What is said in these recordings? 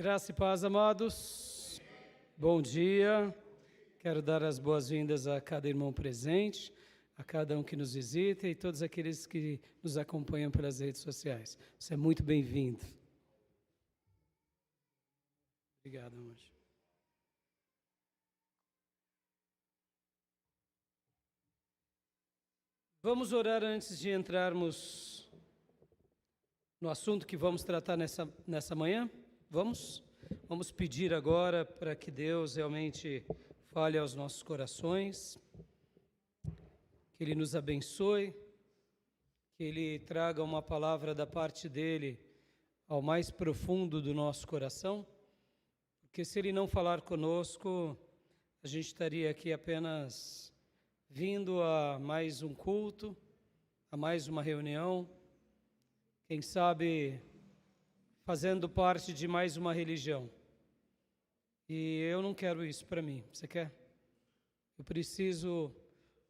Graça e paz, amados. Bom dia. Quero dar as boas-vindas a cada irmão presente, a cada um que nos visita e todos aqueles que nos acompanham pelas redes sociais. Você é muito bem-vindo. Obrigado, amor. Vamos orar antes de entrarmos no assunto que vamos tratar nessa manhã? Vamos? Vamos pedir agora para que Deus realmente fale aos nossos corações, que Ele nos abençoe, que Ele traga uma palavra da parte dEle ao mais profundo do nosso coração, porque se Ele não falar conosco, a gente estaria aqui apenas vindo a mais um culto, a mais uma reunião, quem sabe fazendo parte de mais uma religião. E eu não quero isso para mim. Você quer? Eu preciso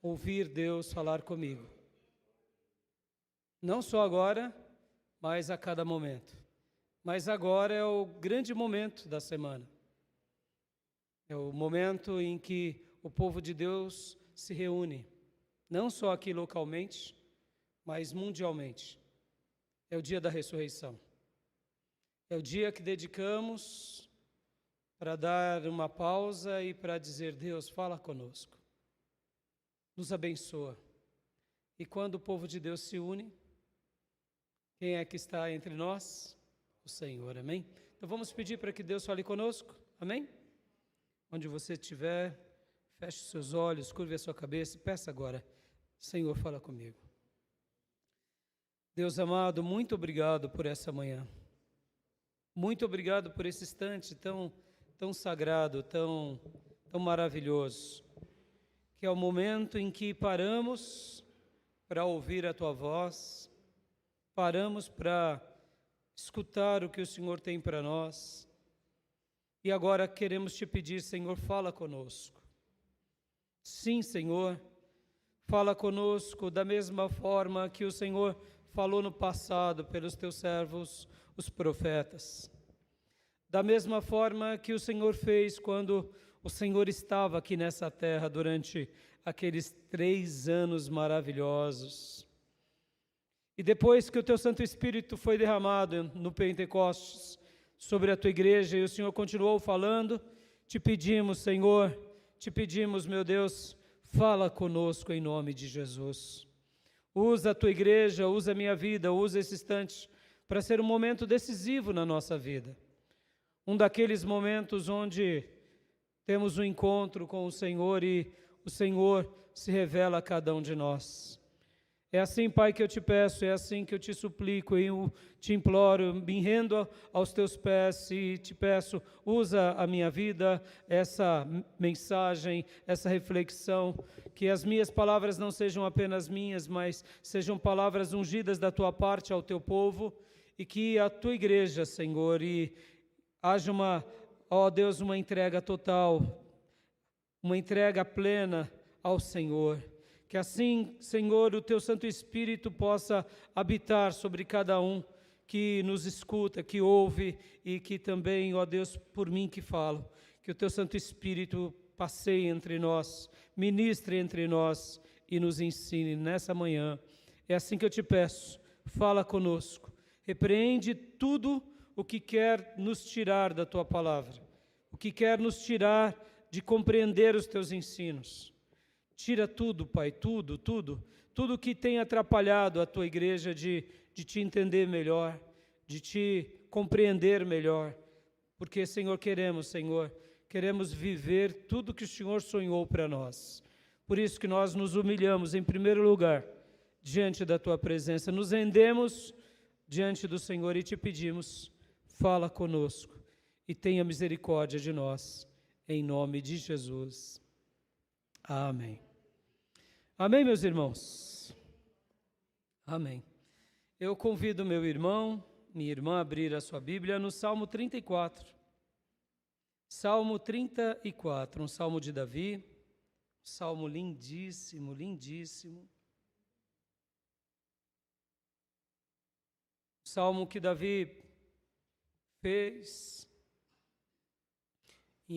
ouvir Deus falar comigo. Não só agora, mas a cada momento. Mas agora é o grande momento da semana. É o momento em que o povo de Deus se reúne, não só aqui localmente, mas mundialmente. É o dia da ressurreição. É o dia que dedicamos para dar uma pausa e para dizer: Deus, fala conosco, nos abençoa. E quando o povo de Deus se une, quem é que está entre nós? O Senhor, amém? Então vamos pedir para que Deus fale conosco, amém? Onde você estiver, feche os seus olhos, curve a sua cabeça e peça agora: Senhor, fala comigo. Deus amado, muito obrigado por essa manhã. Muito obrigado por esse instante tão sagrado, tão maravilhoso, que é o momento em que paramos para ouvir a Tua voz, paramos para escutar o que o Senhor tem para nós. E agora queremos Te pedir, Senhor, fala conosco. Sim, Senhor, fala conosco da mesma forma que o Senhor falou no passado pelos Teus servos, os profetas. Da mesma forma que o Senhor fez quando o Senhor estava aqui nessa terra durante aqueles 3 anos maravilhosos. E depois que o Teu Santo Espírito foi derramado no Pentecostes sobre a Tua igreja e o Senhor continuou falando, Te pedimos, Senhor, Te pedimos, meu Deus, fala conosco em nome de Jesus. Usa a Tua igreja, usa a minha vida, usa esse instante para ser um momento decisivo na nossa vida. Um daqueles momentos onde temos um encontro com o Senhor e o Senhor se revela a cada um de nós. É assim, Pai, que eu Te peço, é assim que eu Te suplico, e eu Te imploro, me rendo aos Teus pés e Te peço, usa a minha vida, essa mensagem, essa reflexão, que as minhas palavras não sejam apenas minhas, mas sejam palavras ungidas da Tua parte ao Teu povo, e que a Tua igreja, Senhor, e haja Deus, uma entrega total, uma entrega plena ao Senhor. Que assim, Senhor, o Teu Santo Espírito possa habitar sobre cada um que nos escuta, que ouve e que também, ó Deus, por mim que falo. Que o Teu Santo Espírito passeie entre nós, ministre entre nós e nos ensine nessa manhã. É assim que eu Te peço, fala conosco, repreende tudo o que quer nos tirar da Tua palavra, o que quer nos tirar de compreender os Teus ensinos. Tira tudo, Pai, tudo que tem atrapalhado a Tua igreja de Te entender melhor, de Te compreender melhor, porque, Senhor, queremos viver tudo que o Senhor sonhou para nós. Por isso que nós nos humilhamos, em primeiro lugar, diante da Tua presença, nos rendemos diante do Senhor e Te pedimos, fala conosco e tenha misericórdia de nós, em nome de Jesus. Amém. Amém, meus irmãos? Amém. Eu convido meu irmão, minha irmã a abrir a sua Bíblia no Salmo 34. Salmo 34, um salmo de Davi, um salmo lindíssimo, lindíssimo. Salmo que Davi fez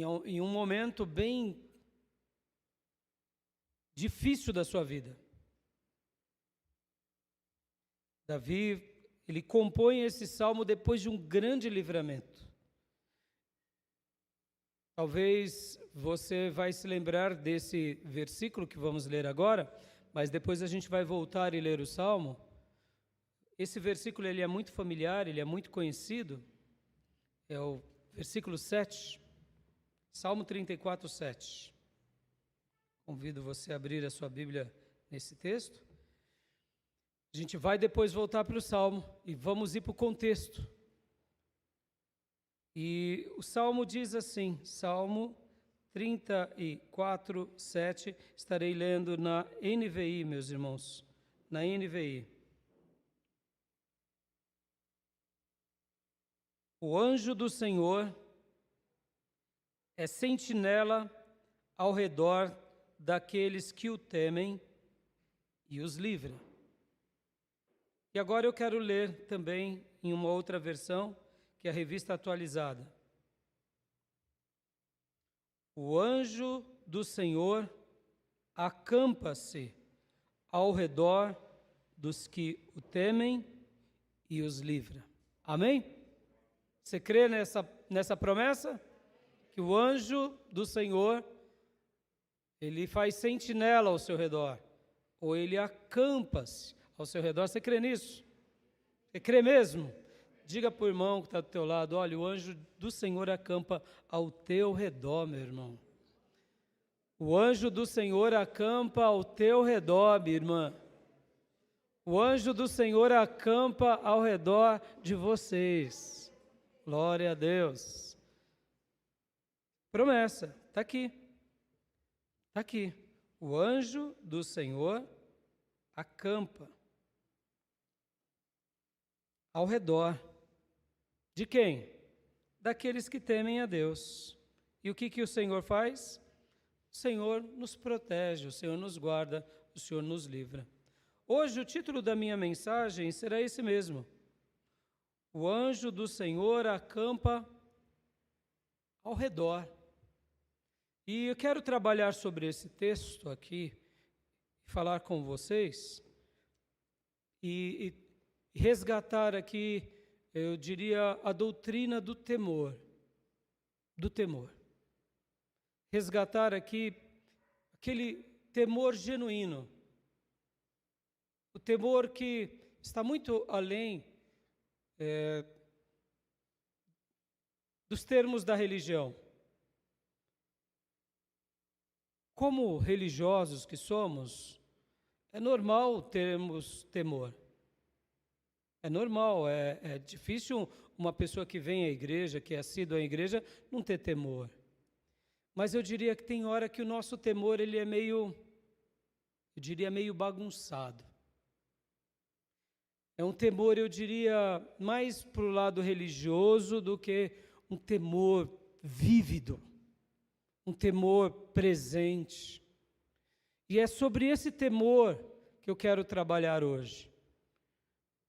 em um momento bem difícil da sua vida. Davi, ele compõe esse salmo depois de um grande livramento. Talvez você vai se lembrar desse versículo que vamos ler agora, mas depois a gente vai voltar e ler o salmo. Esse versículo ele é muito familiar, ele é muito conhecido. É o versículo 7, Salmo 34, 7. Convido você a abrir a sua Bíblia nesse texto. A gente vai depois voltar para o Salmo e vamos ir para o contexto. E o Salmo diz assim, Salmo 34, 7, estarei lendo na NVI, meus irmãos, na NVI. O anjo do Senhor é sentinela ao redor daqueles que o temem e os livra. E agora eu quero ler também em uma outra versão, que é a Revista Atualizada. O anjo do Senhor acampa-se ao redor dos que o temem e os livra. Amém? Você crê nessa promessa? Que o anjo do Senhor, ele faz sentinela ao seu redor, ou ele acampa-se ao seu redor. Você crê nisso? Você crê mesmo? Diga para o irmão que está do teu lado, olha, o anjo do Senhor acampa ao teu redor, meu irmão. O anjo do Senhor acampa ao teu redor, minha irmã. O anjo do Senhor acampa ao redor de vocês. Glória a Deus. Promessa, está aqui. Está aqui. O anjo do Senhor acampa ao redor. De quem? Daqueles que temem a Deus. E o que o Senhor faz? O Senhor nos protege, o Senhor nos guarda, o Senhor nos livra. Hoje o título da minha mensagem será esse mesmo. O anjo do Senhor acampa ao redor. E eu quero trabalhar sobre esse texto aqui, falar com vocês e resgatar aqui, eu diria, a doutrina do temor. Do temor. Resgatar aqui aquele temor genuíno. O temor que está muito além dos termos da religião. Como religiosos que somos, é normal termos temor. É normal, é difícil uma pessoa que vem à igreja, que é assídua à igreja, não ter temor. Mas eu diria que tem hora que o nosso temor ele é meio bagunçado. É um temor, eu diria, mais para o lado religioso do que um temor vívido, um temor presente. E é sobre esse temor que eu quero trabalhar hoje.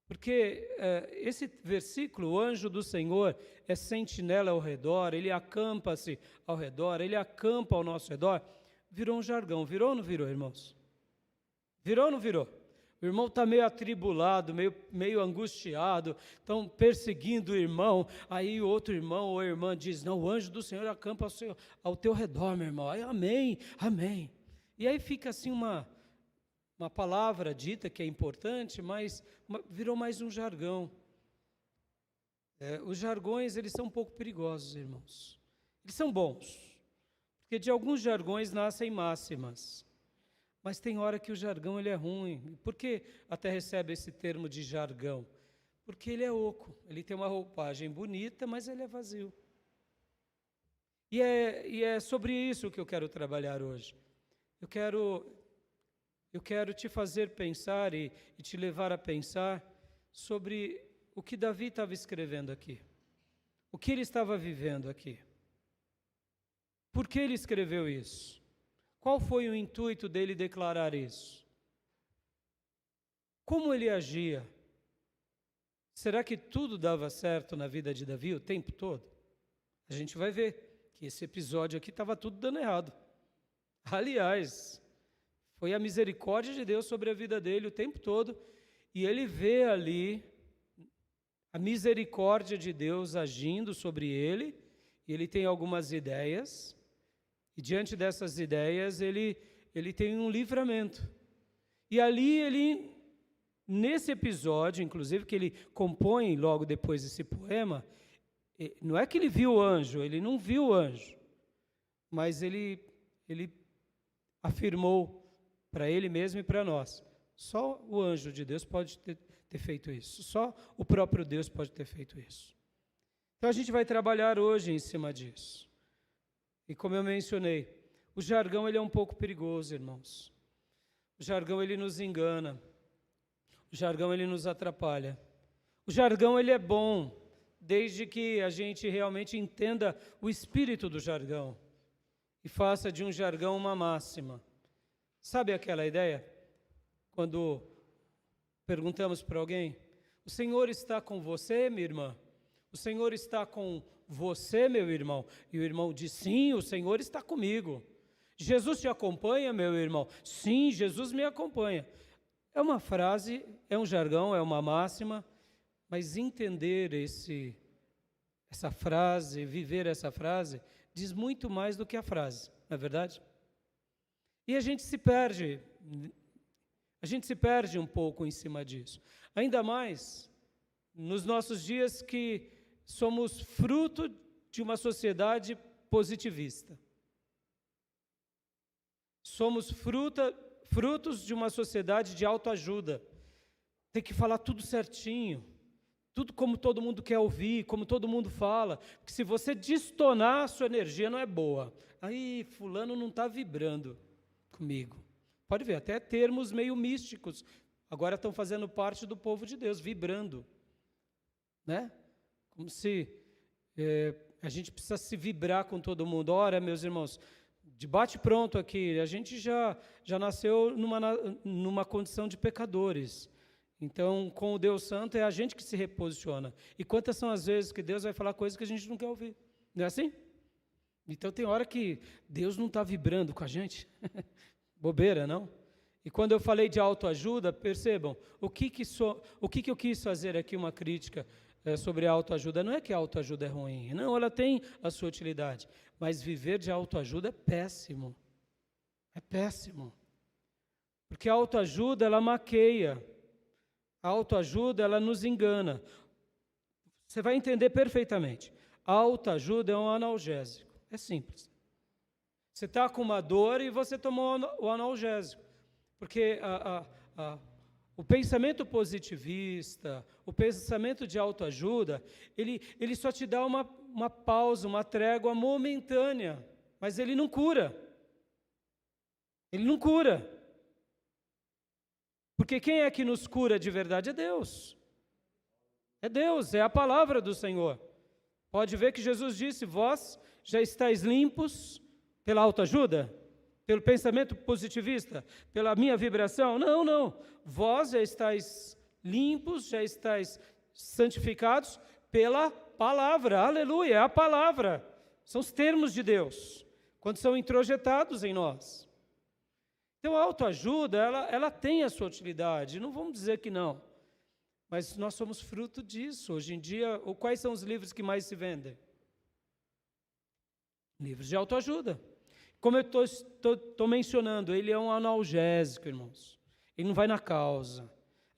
Porque esse versículo, o anjo do Senhor é sentinela ao redor, ele acampa-se ao redor, ele acampa ao nosso redor, virou um jargão. Virou ou não virou, irmãos? Virou ou não virou? O irmão está meio atribulado, meio angustiado, estão perseguindo o irmão, aí o outro irmão ou irmã diz, não, o anjo do Senhor acampa ao teu redor, meu irmão. Aí, amém, amém. E aí fica assim uma palavra dita que é importante, mas virou mais um jargão. Os jargões, eles são um pouco perigosos, irmãos. Eles são bons, porque de alguns jargões nascem máximas. Mas tem hora que o jargão ele é ruim. Por que até recebe esse termo de jargão? Porque ele é oco, ele tem uma roupagem bonita, mas ele é vazio. E é sobre isso que eu quero trabalhar hoje. Eu quero te fazer pensar e te levar a pensar sobre o que Davi estava escrevendo aqui. O que ele estava vivendo aqui. Por que ele escreveu isso? Qual foi o intuito dele declarar isso? Como ele agia? Será que tudo dava certo na vida de Davi o tempo todo? A gente vai ver que esse episódio aqui estava tudo dando errado. Aliás, foi a misericórdia de Deus sobre a vida dele o tempo todo, e ele vê ali a misericórdia de Deus agindo sobre ele, e ele tem algumas ideias, e diante dessas ideias ele tem um livramento. E ali nesse episódio, inclusive, que ele compõe logo depois desse poema, não é que ele viu o anjo, ele não viu o anjo, mas ele afirmou para ele mesmo e para nós: só o anjo de Deus pode ter feito isso, só o próprio Deus pode ter feito isso. Então a gente vai trabalhar hoje em cima disso. E como eu mencionei, o jargão ele é um pouco perigoso, irmãos. O jargão ele nos engana. O jargão ele nos atrapalha. O jargão ele é bom, desde que a gente realmente entenda o espírito do jargão e faça de um jargão uma máxima. Sabe aquela ideia? Quando perguntamos para alguém: o Senhor está com você, minha irmã? O Senhor está com você, meu irmão? E o irmão diz: sim, o Senhor está comigo. Jesus te acompanha, meu irmão? Sim, Jesus me acompanha. É uma frase, é um jargão, é uma máxima, mas entender essa frase, viver essa frase, diz muito mais do que a frase, não é verdade? E a gente se perde um pouco em cima disso. Ainda mais nos nossos dias que somos fruto de uma sociedade positivista. Somos frutos de uma sociedade de autoajuda. Tem que falar tudo certinho, tudo como todo mundo quer ouvir, como todo mundo fala. Porque se você destonar, a sua energia não é boa. Aí, fulano não está vibrando comigo. Pode ver, até termos meio místicos agora estão fazendo parte do povo de Deus, vibrando. Né? Como se a gente precisa se vibrar com todo mundo. Ora, meus irmãos, de bate-pronto aqui, a gente já nasceu numa condição de pecadores. Então, com o Deus Santo, é a gente que se reposiciona. E quantas são as vezes que Deus vai falar coisas que a gente não quer ouvir? Não é assim? Então, tem hora que Deus não está vibrando com a gente. Bobeira, não? E quando eu falei de autoajuda, percebam, o que eu quis fazer aqui uma crítica sobre a autoajuda. Não é que a autoajuda é ruim, não, ela tem a sua utilidade. Mas viver de autoajuda é péssimo. É péssimo. Porque a autoajuda, ela maqueia. A autoajuda, ela nos engana. Você vai entender perfeitamente. A autoajuda é um analgésico. É simples. Você está com uma dor e você tomou o analgésico. Porque o pensamento positivista, o pensamento de autoajuda, ele só te dá uma pausa, uma trégua momentânea, mas ele não cura. Ele não cura. Porque quem é que nos cura de verdade? É Deus. É Deus, é a palavra do Senhor. Pode ver que Jesus disse: vós já estáis limpos pela autoajuda? Pelo pensamento positivista? Pela minha vibração? Não, não. Vós já estáis limpos, já estáis santificados pela palavra. Aleluia, é a palavra. São os termos de Deus, quando são introjetados em nós. Então a autoajuda, ela tem a sua utilidade, não vamos dizer que não. Mas nós somos fruto disso. Hoje em dia, quais são os livros que mais se vendem? Livros de autoajuda. Como eu estou mencionando, ele é um analgésico, irmãos. Ele não vai na causa.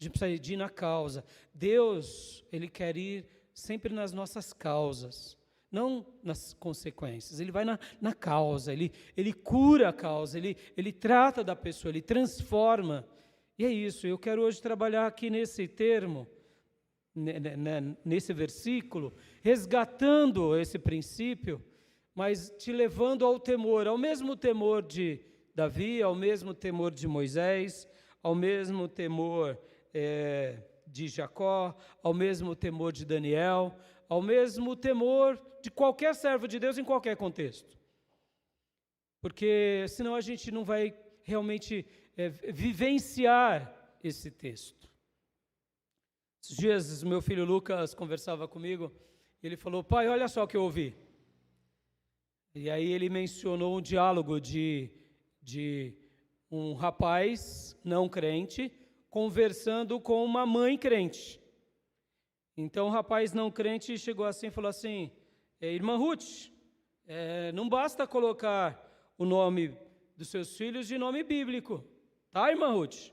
A gente precisa ir na causa. Deus, ele quer ir sempre nas nossas causas, não nas consequências. Ele vai na causa, ele cura a causa, ele trata da pessoa, ele transforma. E é isso, eu quero hoje trabalhar aqui nesse termo, nesse versículo, resgatando esse princípio, mas te levando ao temor, ao mesmo temor de Davi, ao mesmo temor de Moisés, ao mesmo temor de Jacó, ao mesmo temor de Daniel, ao mesmo temor de qualquer servo de Deus em qualquer contexto. Porque senão a gente não vai realmente vivenciar esse texto. Esses dias, meu filho Lucas conversava comigo, e ele falou: pai, olha só o que eu ouvi. E aí ele mencionou um diálogo de um rapaz não crente conversando com uma mãe crente. Então o rapaz não crente chegou assim e falou assim: irmã Ruth, não basta colocar o nome dos seus filhos de nome bíblico, tá, irmã Ruth?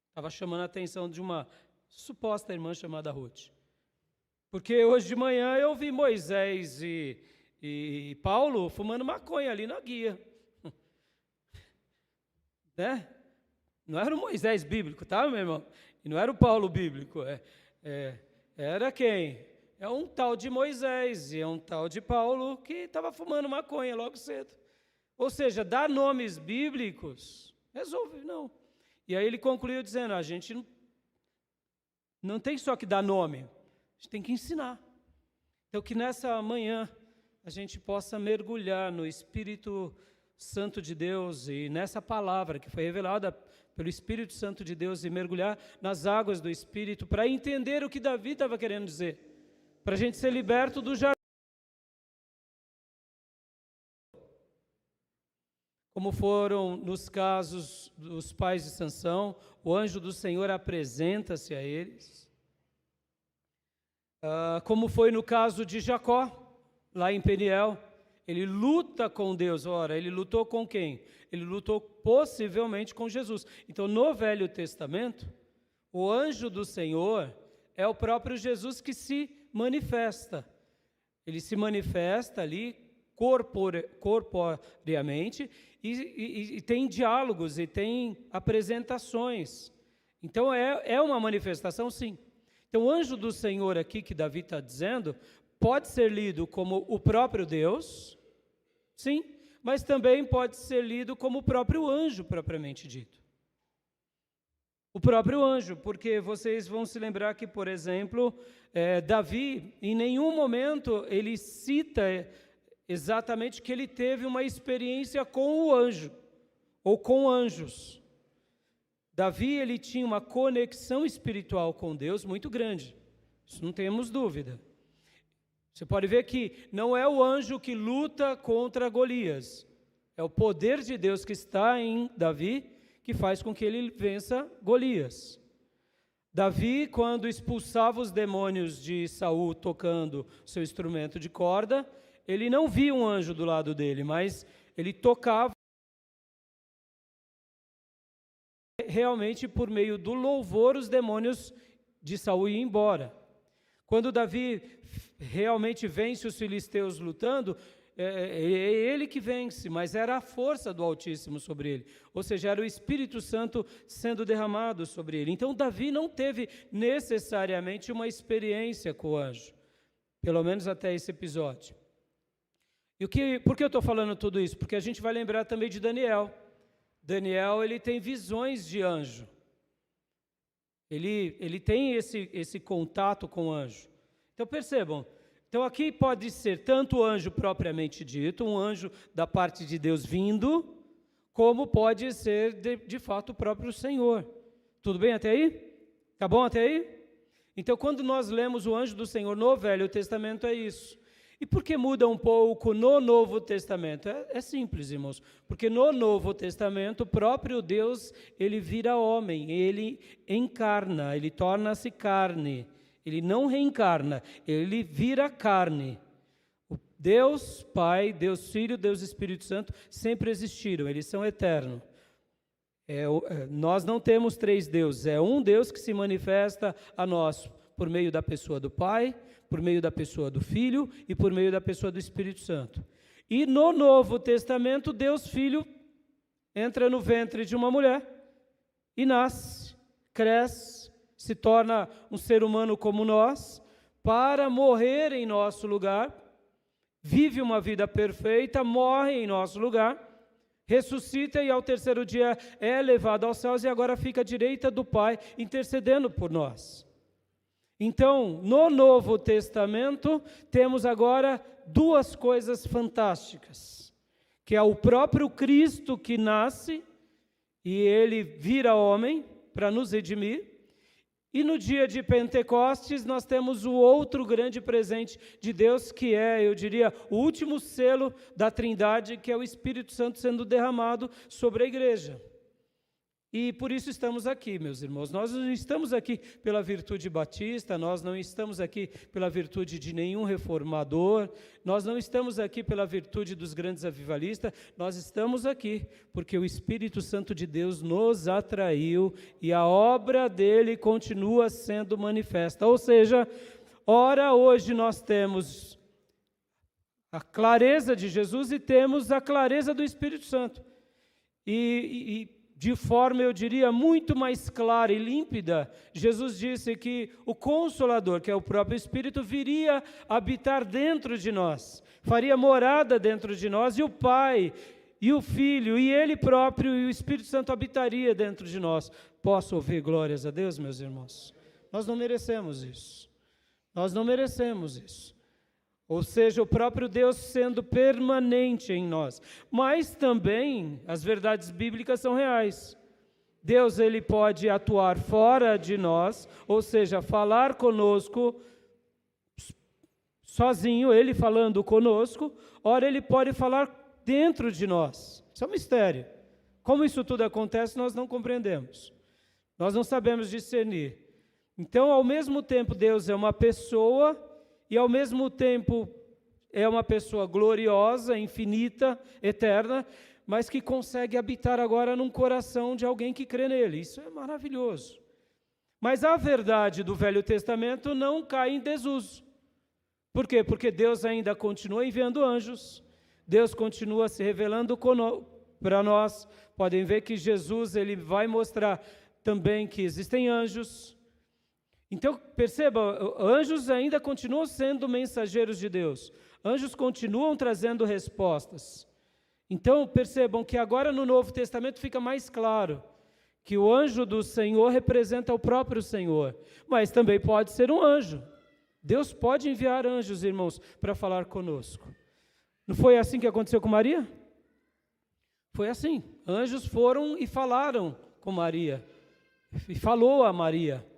Estava chamando a atenção de uma suposta irmã chamada Ruth. Porque hoje de manhã eu vi Moisés e Paulo fumando maconha ali na guia. Né? Não era o Moisés bíblico, tá, meu irmão? E não era o Paulo bíblico. Era quem? É um tal de Moisés e é um tal de Paulo que estava fumando maconha logo cedo. Ou seja, dar nomes bíblicos resolve, não. E aí ele concluiu dizendo: a gente não tem só que dar nome, a gente tem que ensinar. Então que nessa manhã a gente possa mergulhar no Espírito Santo de Deus e nessa palavra que foi revelada pelo Espírito Santo de Deus e mergulhar nas águas do Espírito para entender o que Davi estava querendo dizer, para a gente ser liberto do jardim. Como foram nos casos dos pais de Sansão, o anjo do Senhor apresenta-se a eles. Como foi no caso de Jacó, lá em Peniel, ele luta com Deus. Ora, ele lutou com quem? Ele lutou possivelmente com Jesus. Então, no Velho Testamento, o anjo do Senhor é o próprio Jesus que se manifesta. Ele se manifesta ali corporeamente e tem diálogos e tem apresentações. Então, é uma manifestação, sim. Então, o anjo do Senhor aqui, que Davi está dizendo, pode ser lido como o próprio Deus, sim, mas também pode ser lido como o próprio anjo, propriamente dito. O próprio anjo, porque vocês vão se lembrar que, por exemplo, Davi, em nenhum momento, ele cita exatamente que ele teve uma experiência com o anjo, ou com anjos. Davi, ele tinha uma conexão espiritual com Deus muito grande, isso não temos dúvida. Você pode ver que não é o anjo que luta contra Golias, é o poder de Deus que está em Davi que faz com que ele vença Golias. Davi, quando expulsava os demônios de Saul tocando seu instrumento de corda, ele não via um anjo do lado dele, mas ele tocava realmente por meio do louvor os demônios de Saul iam embora. Quando Davi realmente vence os filisteus lutando, é ele que vence, mas era a força do Altíssimo sobre ele, ou seja, era o Espírito Santo sendo derramado sobre ele. Então Davi não teve necessariamente uma experiência com o anjo, pelo menos até esse episódio. Por que eu estou falando tudo isso? Porque a gente vai lembrar também de Daniel. Daniel, ele tem visões de anjo. Ele tem esse contato com o anjo. Então percebam, então aqui pode ser tanto o anjo propriamente dito, um anjo da parte de Deus vindo, como pode ser de fato o próprio Senhor. Tudo bem até aí? Tá bom até aí? Então quando nós lemos o anjo do Senhor no Velho Testamento é isso. E por que muda um pouco no Novo Testamento? É simples, irmãos, porque no Novo Testamento o próprio Deus, ele vira homem, ele encarna, ele torna-se carne, ele não reencarna, ele vira carne. O Deus Pai, Deus Filho, Deus Espírito Santo sempre existiram, eles são eternos. Nós não temos três deuses, é um Deus que se manifesta a nós por meio da pessoa do Pai, por meio da pessoa do Filho e por meio da pessoa do Espírito Santo. E no Novo Testamento, Deus Filho entra no ventre de uma mulher e nasce, cresce, se torna um ser humano como nós, para morrer em nosso lugar, vive uma vida perfeita, morre em nosso lugar, ressuscita e ao terceiro dia é levado aos céus e agora fica à direita do Pai, intercedendo por nós. Então, no Novo Testamento, temos agora duas coisas fantásticas, que é o próprio Cristo que nasce, e ele vira homem para nos redimir, E no dia de Pentecostes, nós temos o outro grande presente de Deus, que é, eu diria, o último selo da Trindade, que é o Espírito Santo sendo derramado sobre a igreja. E por isso estamos aqui, meus irmãos. Nós não estamos aqui pela virtude batista, nós não estamos aqui pela virtude de nenhum reformador, nós não estamos aqui pela virtude dos grandes avivalistas, nós estamos aqui porque o Espírito Santo de Deus nos atraiu e a obra dele continua sendo manifesta. Ou seja, ora, hoje nós temos a clareza de Jesus e temos a clareza do Espírito Santo. De forma, eu diria, muito mais clara e límpida, Jesus disse que o Consolador, que é o próprio Espírito, viria habitar dentro de nós, faria morada dentro de nós, e o Pai, e o Filho, e Ele próprio, e o Espírito Santo habitaria dentro de nós. Posso ouvir glórias a Deus, meus irmãos? Nós não merecemos isso. Nós não merecemos isso. Ou seja, o próprio Deus sendo permanente em nós. Mas também as verdades bíblicas são reais. Deus, ele pode atuar fora de nós, ou seja, falar conosco sozinho, ele falando conosco, ora ele pode falar dentro de nós. Isso é um mistério. Como isso tudo acontece, nós não compreendemos. Nós não sabemos discernir. Então, ao mesmo tempo, Deus é uma pessoa, e ao mesmo tempo é uma pessoa gloriosa, infinita, eterna, mas que consegue habitar agora num coração de alguém que crê nele. Isso é maravilhoso. Mas a verdade do Velho Testamento não cai em desuso. Por quê? Porque Deus ainda continua enviando anjos, Deus continua se revelando para nós. Podem ver que Jesus ele vai mostrar também que existem anjos. Então, perceba, anjos ainda continuam sendo mensageiros de Deus. Anjos continuam trazendo respostas. Então, percebam que agora no Novo Testamento fica mais claro que o anjo do Senhor representa o próprio Senhor, mas também pode ser um anjo. Deus pode enviar anjos, irmãos, para falar conosco. Não foi assim que aconteceu com Maria? Foi assim. Anjos foram e falaram com Maria. E falou a Maria.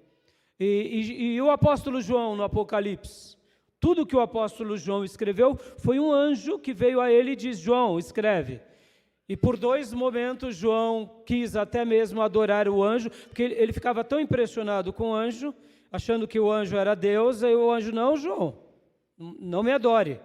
E o apóstolo João, no Apocalipse, tudo que o apóstolo João escreveu, foi um anjo que veio a ele e diz, João, escreve. E por 2 momentos, João quis até mesmo adorar o anjo, porque ele ficava tão impressionado com o anjo, achando que o anjo era Deus, aí o anjo, não, João, não me adore.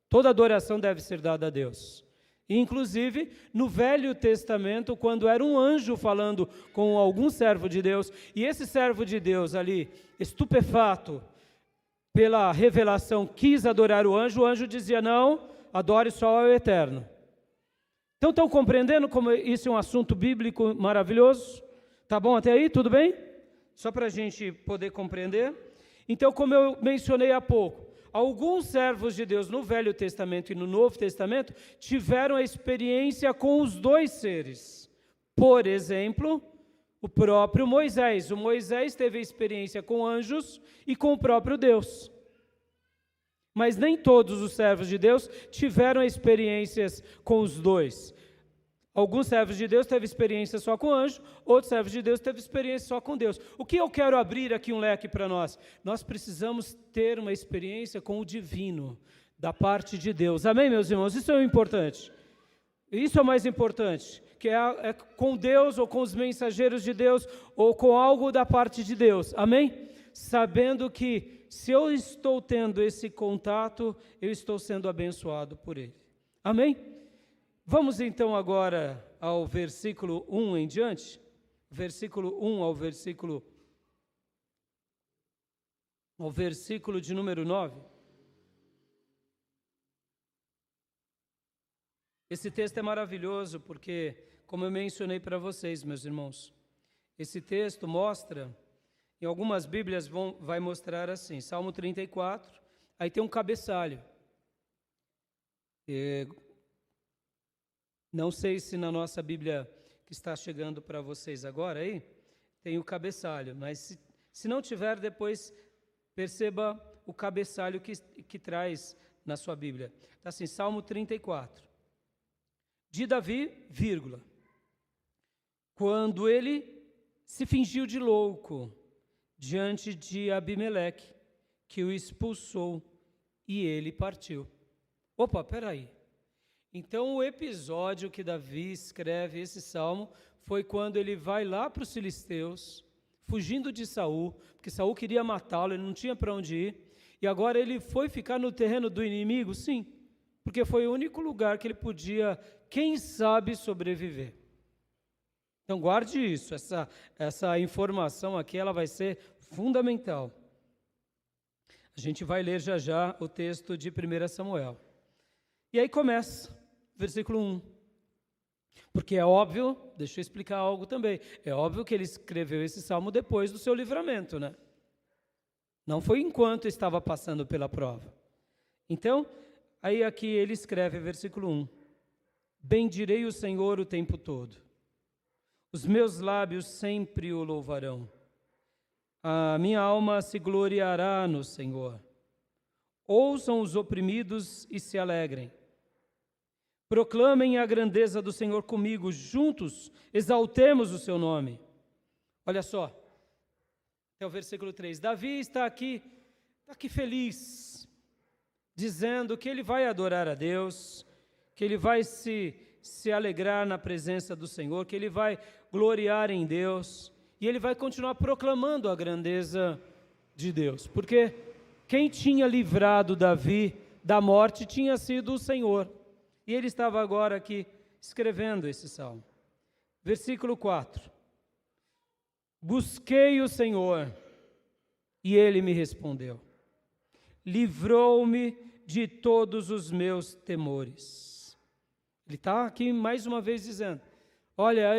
Toda adoração deve ser dada a Deus. E, inclusive, no Velho Testamento, quando era um anjo falando com algum servo de Deus, e esse servo de Deus ali, estupefato pela revelação, quis adorar o anjo dizia, não, adore só ao Eterno. Então, estão compreendendo como isso é um assunto bíblico maravilhoso? Tá bom até aí? Tudo bem? Só para a gente poder compreender. Então, como eu mencionei há pouco, alguns servos de Deus no Velho Testamento e no Novo Testamento tiveram a experiência com os 2 seres. Por exemplo, o próprio Moisés. O Moisés teve a experiência com anjos e com o próprio Deus. Mas nem todos os servos de Deus tiveram experiências com os 2. Alguns servos de Deus teve experiência só com anjo, outros servos de Deus teve experiência só com Deus. O que eu quero abrir aqui um leque para nós? Nós precisamos ter uma experiência com o divino, da parte de Deus. Amém, meus irmãos? Isso é o importante. Isso é o mais importante, que é com Deus ou com os mensageiros de Deus ou com algo da parte de Deus. Amém? Sabendo que se eu estou tendo esse contato, eu estou sendo abençoado por Ele. Amém? Vamos então agora ao versículo 1 em diante, versículo 1 ao versículo de número 9. Esse texto é maravilhoso porque, como eu mencionei para vocês, meus irmãos, esse texto mostra, em algumas Bíblias vai mostrar assim, Salmo 34, aí tem um cabeçalho. Não sei se na nossa Bíblia que está chegando para vocês agora aí, tem o cabeçalho, mas se não tiver, depois perceba o cabeçalho que traz na sua Bíblia. Está assim, Salmo 34. De Davi, vírgula. Quando ele se fingiu de louco diante de Abimeleque, que o expulsou, e ele partiu. Opa, peraí. Então o episódio que Davi escreve esse salmo foi quando ele vai lá para os filisteus, fugindo de Saul, porque Saul queria matá-lo, ele não tinha para onde ir, e agora ele foi ficar no terreno do inimigo? Sim, porque foi o único lugar que ele podia, quem sabe, sobreviver. Então guarde isso, essa informação aqui ela vai ser fundamental. A gente vai ler já já o texto de 1 Samuel. E aí começa, versículo 1. Porque é óbvio, deixa eu explicar algo também, é óbvio que ele escreveu esse salmo depois do seu livramento, né? Não foi enquanto estava passando pela prova. Então, aí aqui ele escreve, versículo 1. Bendirei o Senhor o tempo todo. Os meus lábios sempre o louvarão. A minha alma se gloriará no Senhor. Ouçam os oprimidos e se alegrem. Proclamem a grandeza do Senhor comigo, juntos exaltemos o seu nome. Olha só, até o versículo 3. Davi está aqui feliz, dizendo que ele vai adorar a Deus, que ele vai se alegrar na presença do Senhor, que ele vai gloriar em Deus, e ele vai continuar proclamando a grandeza de Deus, porque quem tinha livrado Davi da morte tinha sido o Senhor. E ele estava agora aqui escrevendo esse salmo. Versículo 4. Busquei o Senhor, e ele me respondeu. Livrou-me de todos os meus temores. Ele está aqui mais uma vez dizendo, olha,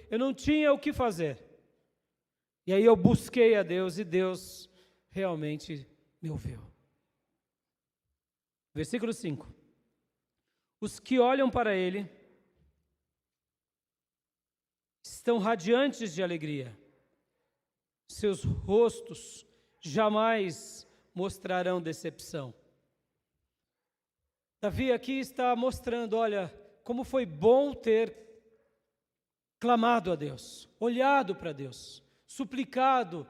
eu não tinha o que fazer. E aí eu busquei a Deus, e Deus realmente me ouviu. Versículo 5. Os que olham para ele estão radiantes de alegria. Seus rostos jamais mostrarão decepção. Davi aqui está mostrando, olha, como foi bom ter clamado a Deus, olhado para Deus, suplicado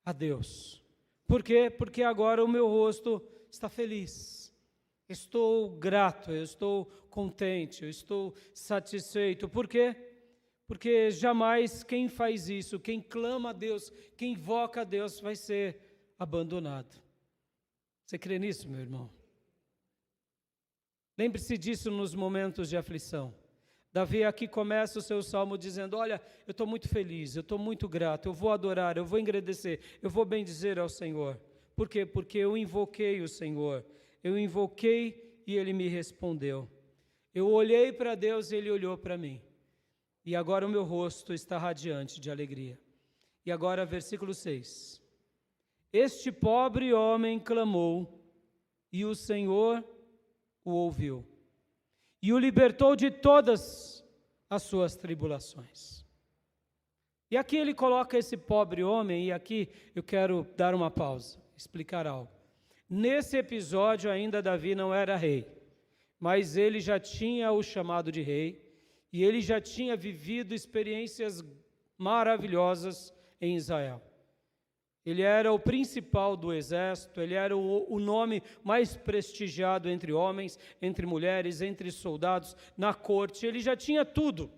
a Deus. Por quê? Porque agora o meu rosto está feliz. Estou grato, eu estou contente, eu estou satisfeito. Por quê? Porque jamais quem faz isso, quem clama a Deus, quem invoca a Deus, vai ser abandonado. Você crê nisso, meu irmão? Lembre-se disso nos momentos de aflição. Davi aqui começa o seu salmo dizendo, olha, eu estou muito feliz, eu estou muito grato, eu vou adorar, eu vou engrandecer, eu vou bendizer ao Senhor. Por quê? Porque eu invoquei o Senhor. Eu invoquei e ele me respondeu. Eu olhei para Deus e ele olhou para mim. E agora o meu rosto está radiante de alegria. E agora versículo 6. Este pobre homem clamou e o Senhor o ouviu. E o libertou de todas as suas tribulações. E aqui ele coloca esse pobre homem, e aqui eu quero dar uma pausa, explicar algo. Nesse episódio ainda Davi não era rei, mas ele já tinha o chamado de rei, e ele já tinha vivido experiências maravilhosas em Israel. Ele era o principal do exército, ele era o nome mais prestigiado entre homens, entre mulheres, entre soldados, na corte. Ele já tinha tudo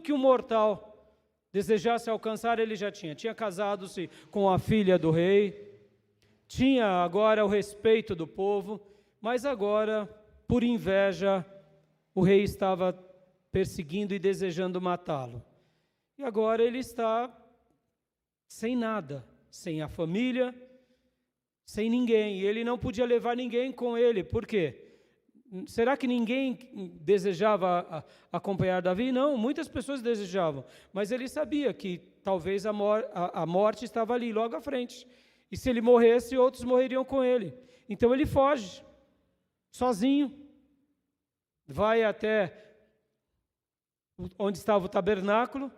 que um mortal desejasse alcançar, ele já tinha. Tinha casado-se com a filha do rei, tinha agora o respeito do povo, mas agora, por inveja, o rei estava perseguindo e desejando matá-lo. E agora ele está sem nada, sem a família, sem ninguém. E ele não podia levar ninguém com ele. Por quê? Será que ninguém desejava acompanhar Davi? Não, muitas pessoas desejavam. Mas ele sabia que talvez a morte estava ali, logo à frente. E se ele morresse, outros morreriam com ele. Então ele foge, sozinho. Vai até onde estava o tabernáculo,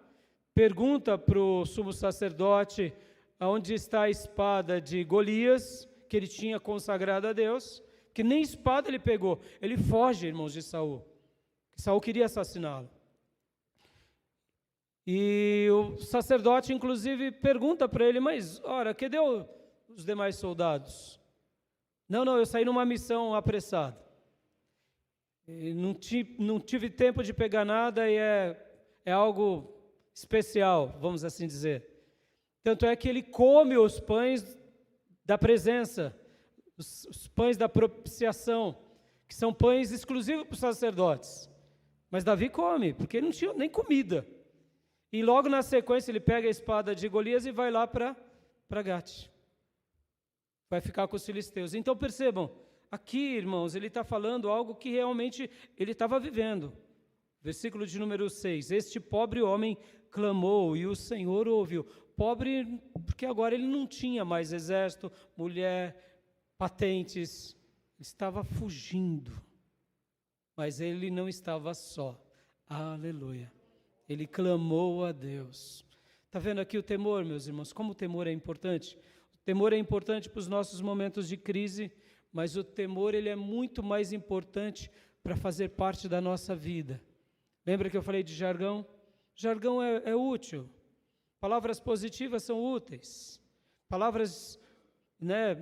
pergunta para o sumo sacerdote onde está a espada de Golias, que ele tinha consagrado a Deus, que nem espada ele pegou. Ele foge, irmãos, de Saul. Saul queria assassiná-lo. E o sacerdote, inclusive, pergunta para ele, mas, ora, cadê os demais soldados? Não, eu saí numa missão apressada. E não tive tempo de pegar nada e é algo especial, vamos assim dizer. Tanto é que ele come os pães da presença, os pães da propiciação, que são pães exclusivos para os sacerdotes. Mas Davi come, porque ele não tinha nem comida. E logo na sequência ele pega a espada de Golias e vai lá para Gate. Vai ficar com os filisteus. Então percebam, aqui, irmãos, ele está falando algo que realmente ele estava vivendo. Versículo de número 6. Este pobre homem clamou e o Senhor ouviu. Pobre porque agora ele não tinha mais exército, mulher, patentes. Ele estava fugindo. Mas ele não estava só. Aleluia. Ele clamou a Deus. Está vendo aqui o temor, meus irmãos? Como o temor é importante? O temor é importante para os nossos momentos de crise, mas o temor ele é muito mais importante para fazer parte da nossa vida. Lembra que eu falei de jargão? Jargão é útil. Palavras positivas são úteis. Palavras,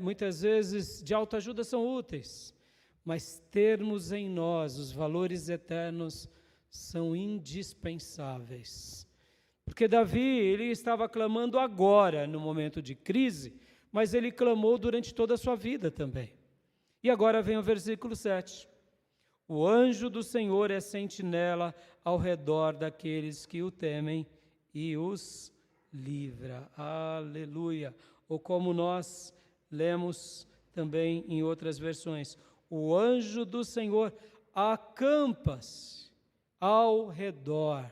muitas vezes, de autoajuda são úteis. Mas termos em nós os valores eternos são indispensáveis. Porque Davi, ele estava clamando agora, no momento de crise, mas ele clamou durante toda a sua vida também. E agora vem o versículo 7. O anjo do Senhor é sentinela ao redor daqueles que o temem e os livra. Aleluia. Ou como nós lemos também em outras versões, o anjo do Senhor acampa-se ao redor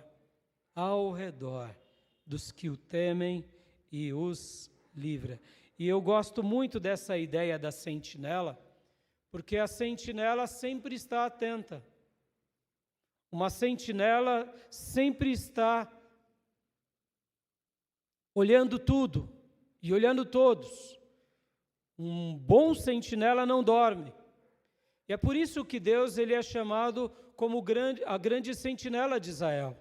dos que o temem e os livra. E eu gosto muito dessa ideia da sentinela, porque a sentinela sempre está atenta. Uma sentinela sempre está olhando tudo e olhando todos. Um bom sentinela não dorme. E é por isso que Deus ele é chamado como a grande sentinela de Israel.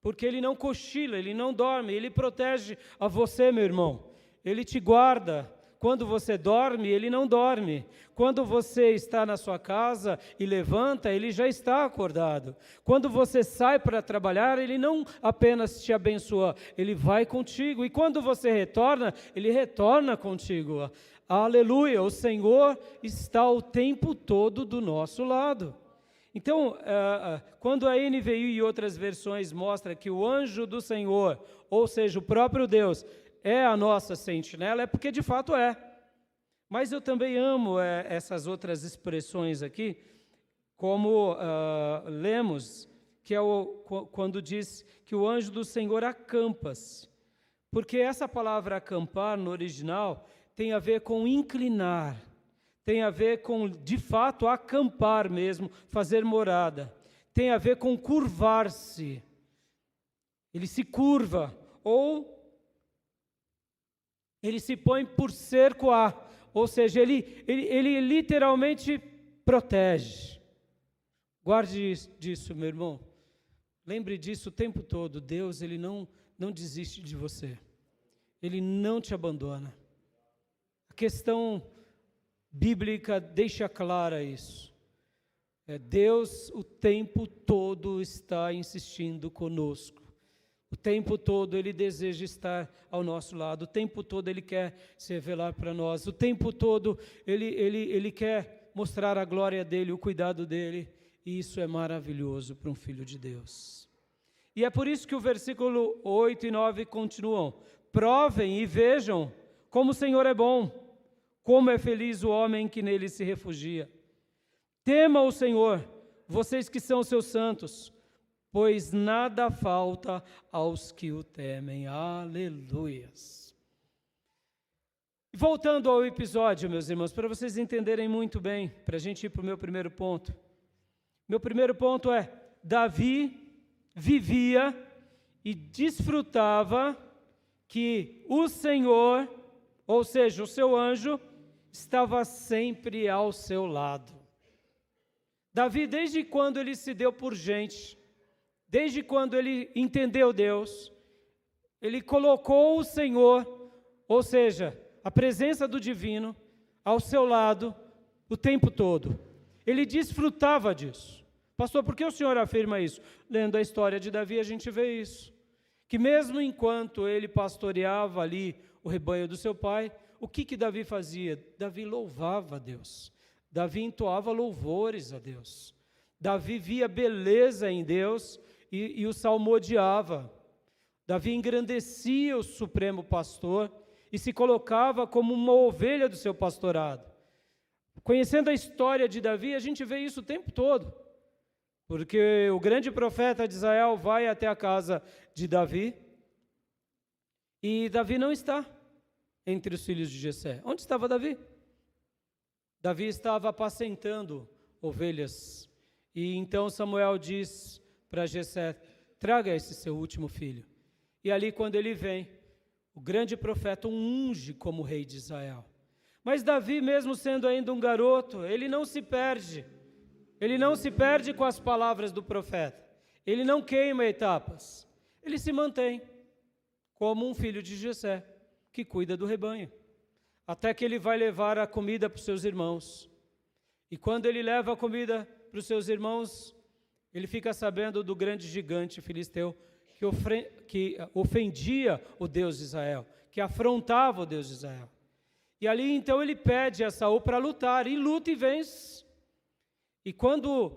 Porque ele não cochila, ele não dorme, ele protege a você, meu irmão. Ele te guarda. Quando você dorme, ele não dorme. Quando você está na sua casa e levanta, ele já está acordado. Quando você sai para trabalhar, ele não apenas te abençoa, ele vai contigo. E quando você retorna, ele retorna contigo. Aleluia, o Senhor está o tempo todo do nosso lado. Então, quando a NVI e outras versões mostram que o anjo do Senhor, ou seja, o próprio Deus, é a nossa sentinela, é porque de fato é. Mas eu também amo essas outras expressões aqui, como lemos, que é quando diz que o anjo do Senhor acampa-se. Porque essa palavra acampar no original tem a ver com inclinar, tem a ver com, de fato, acampar mesmo, fazer morada. Tem a ver com curvar-se. Ele se curva, ou ele se põe por cerco a, ou seja, ele literalmente protege. Guarde disso, meu irmão. Lembre disso o tempo todo. Deus, ele não desiste de você. Ele não te abandona. A questão bíblica deixa clara isso. Deus o tempo todo está insistindo conosco. O tempo todo Ele deseja estar ao nosso lado. O tempo todo Ele quer se revelar para nós. O tempo todo Ele quer mostrar a glória dEle, o cuidado dEle. E isso é maravilhoso para um filho de Deus. E é por isso que o versículo 8 e 9 continuam. Provem e vejam como o Senhor é bom. Como é feliz o homem que nele se refugia. Tema o Senhor, vocês que são seus santos, pois nada falta aos que o temem. Aleluias. Voltando ao episódio, meus irmãos, para vocês entenderem muito bem, para a gente ir para o meu primeiro ponto. Meu primeiro ponto é, Davi vivia e desfrutava que o Senhor, ou seja, o seu anjo, estava sempre ao seu lado. Davi, desde quando ele se deu por gente, desde quando ele entendeu Deus, ele colocou o Senhor, ou seja, a presença do divino, ao seu lado o tempo todo. Ele desfrutava disso. Pastor, por que o senhor afirma isso? Lendo a história de Davi, a gente vê isso. Que mesmo enquanto ele pastoreava ali o rebanho do seu pai, o que Davi fazia? Davi louvava a Deus. Davi entoava louvores a Deus. Davi via beleza em Deus e o salmodiava. Davi engrandecia o supremo pastor e se colocava como uma ovelha do seu pastorado. Conhecendo a história de Davi, a gente vê isso o tempo todo. Porque o grande profeta de Israel vai até a casa de Davi e Davi não está entre os filhos de Jessé. Onde estava Davi? Davi estava apacentando ovelhas. E então Samuel diz para Jessé: traga esse seu último filho. E ali, quando ele vem, o grande profeta o unge como rei de Israel. Mas Davi, mesmo sendo ainda um garoto, ele não se perde. Ele não se perde com as palavras do profeta. Ele não queima etapas. Ele se mantém como um filho de Jessé, que cuida do rebanho. Até que ele vai levar a comida para os seus irmãos. E quando ele leva a comida para os seus irmãos, ele fica sabendo do grande gigante filisteu que ofendia o Deus de Israel, que afrontava o Deus de Israel. E ali então ele pede a Saul para lutar, e luta e vence. E quando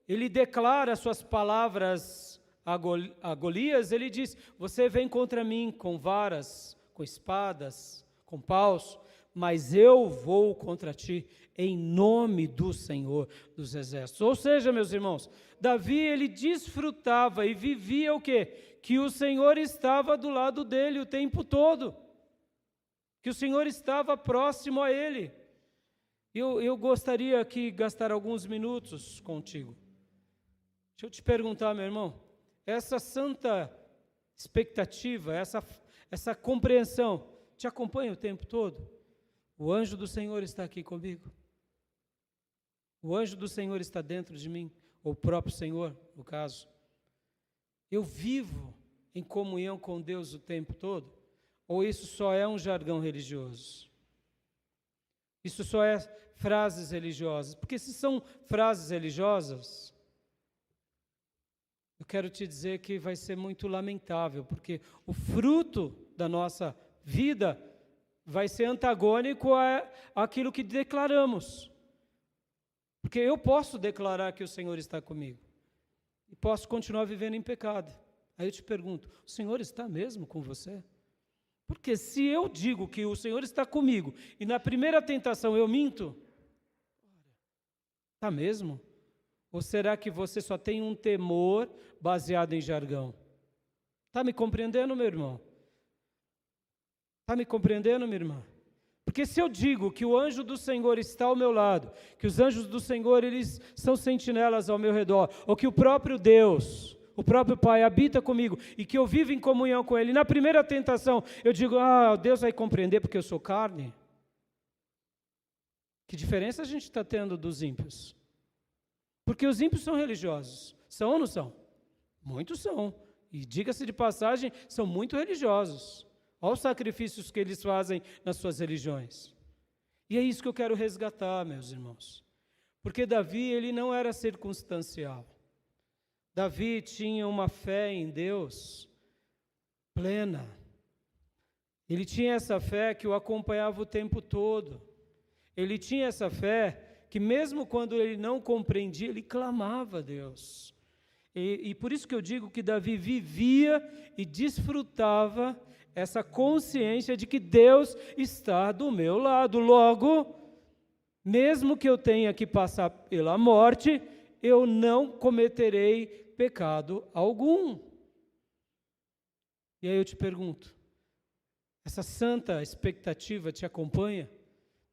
ele declara suas palavras a Golias, ele diz: você vem contra mim com varas, com espadas, com paus, mas eu vou contra ti em nome do Senhor dos Exércitos. Ou seja, meus irmãos, Davi, ele desfrutava e vivia o quê? Que o Senhor estava do lado dele o tempo todo, que o Senhor estava próximo a ele. Eu gostaria aqui gastar alguns minutos contigo. Deixa eu te perguntar, meu irmão, essa santa expectativa, essa compreensão, te acompanha o tempo todo? O anjo do Senhor está aqui comigo? O anjo do Senhor está dentro de mim? Ou o próprio Senhor, no caso? Eu vivo em comunhão com Deus o tempo todo? Ou isso só é um jargão religioso? Isso só é frases religiosas? Porque se são frases religiosas, eu quero te dizer que vai ser muito lamentável, porque o fruto da nossa vida vai ser antagônico àquilo que declaramos. Porque eu posso declarar que o Senhor está comigo e posso continuar vivendo em pecado. Aí eu te pergunto, o Senhor está mesmo com você? Porque se eu digo que o Senhor está comigo e na primeira tentação eu minto, está mesmo? Ou será que você só tem um temor baseado em jargão? Está me compreendendo, meu irmão? Está me compreendendo, minha irmã? Porque se eu digo que o anjo do Senhor está ao meu lado, que os anjos do Senhor, eles são sentinelas ao meu redor, ou que o próprio Deus, o próprio Pai habita comigo, e que eu vivo em comunhão com Ele, na primeira tentação, eu digo, Deus vai compreender porque eu sou carne. Que diferença a gente está tendo dos ímpios? Porque os ímpios são religiosos. São ou não são? Muitos são. E diga-se de passagem, são muito religiosos. Olha os sacrifícios que eles fazem nas suas religiões. E é isso que eu quero resgatar, meus irmãos. Porque Davi, ele não era circunstancial. Davi tinha uma fé em Deus plena. Ele tinha essa fé que o acompanhava o tempo todo. Ele tinha essa fé que mesmo quando ele não compreendia, ele clamava a Deus. E por isso que eu digo que Davi vivia e desfrutava essa consciência de que Deus está do meu lado. Logo, mesmo que eu tenha que passar pela morte, eu não cometerei pecado algum. E aí eu te pergunto, essa santa expectativa te acompanha?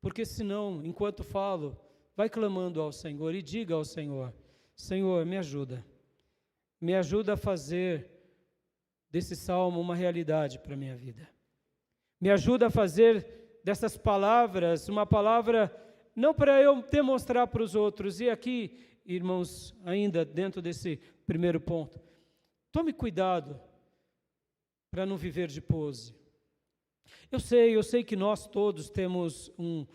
Porque senão, enquanto falo, vai clamando ao Senhor e diga ao Senhor: Senhor, me ajuda a fazer desse salmo uma realidade para a minha vida. Me ajuda a fazer dessas palavras uma palavra, não para eu demonstrar para os outros. E aqui, irmãos, ainda dentro desse primeiro ponto, Tome cuidado para não viver de pose. Eu sei que nós todos temos um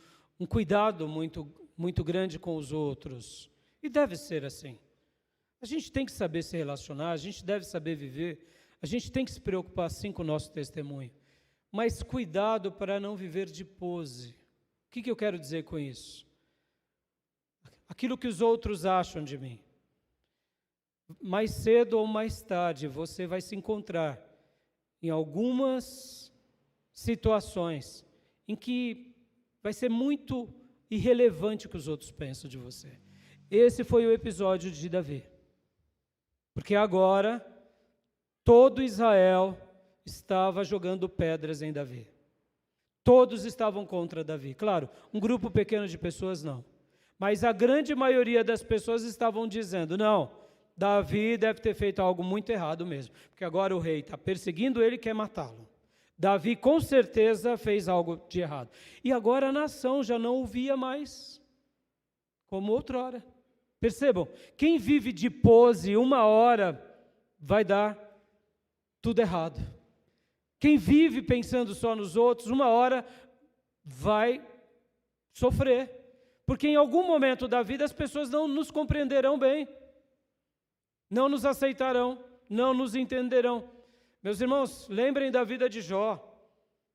cuidado muito grande com os outros. E deve ser assim. A gente tem que saber se relacionar, a gente deve saber viver, a gente tem que se preocupar sim com o nosso testemunho. Mas cuidado para não viver de pose. O que eu quero dizer com isso? Aquilo que os outros acham de mim. Mais cedo ou mais tarde, você vai se encontrar em algumas situações em que vai ser muito irrelevante o que os outros pensam de você. Esse foi o episódio de Davi. Porque agora, todo Israel estava jogando pedras em Davi. Todos estavam contra Davi. Claro, um grupo pequeno de pessoas não. Mas a grande maioria das pessoas estavam dizendo, não, Davi deve ter feito algo muito errado mesmo. Porque agora o rei está perseguindo ele e quer matá-lo. Davi com certeza fez algo de errado. E agora a nação já não o via mais como outrora. Percebam, quem vive de pose uma hora vai dar tudo errado. Quem vive pensando só nos outros, uma hora vai sofrer. Porque em algum momento da vida as pessoas não nos compreenderão bem. Não nos aceitarão, não nos entenderão. Meus irmãos, lembrem da vida de Jó.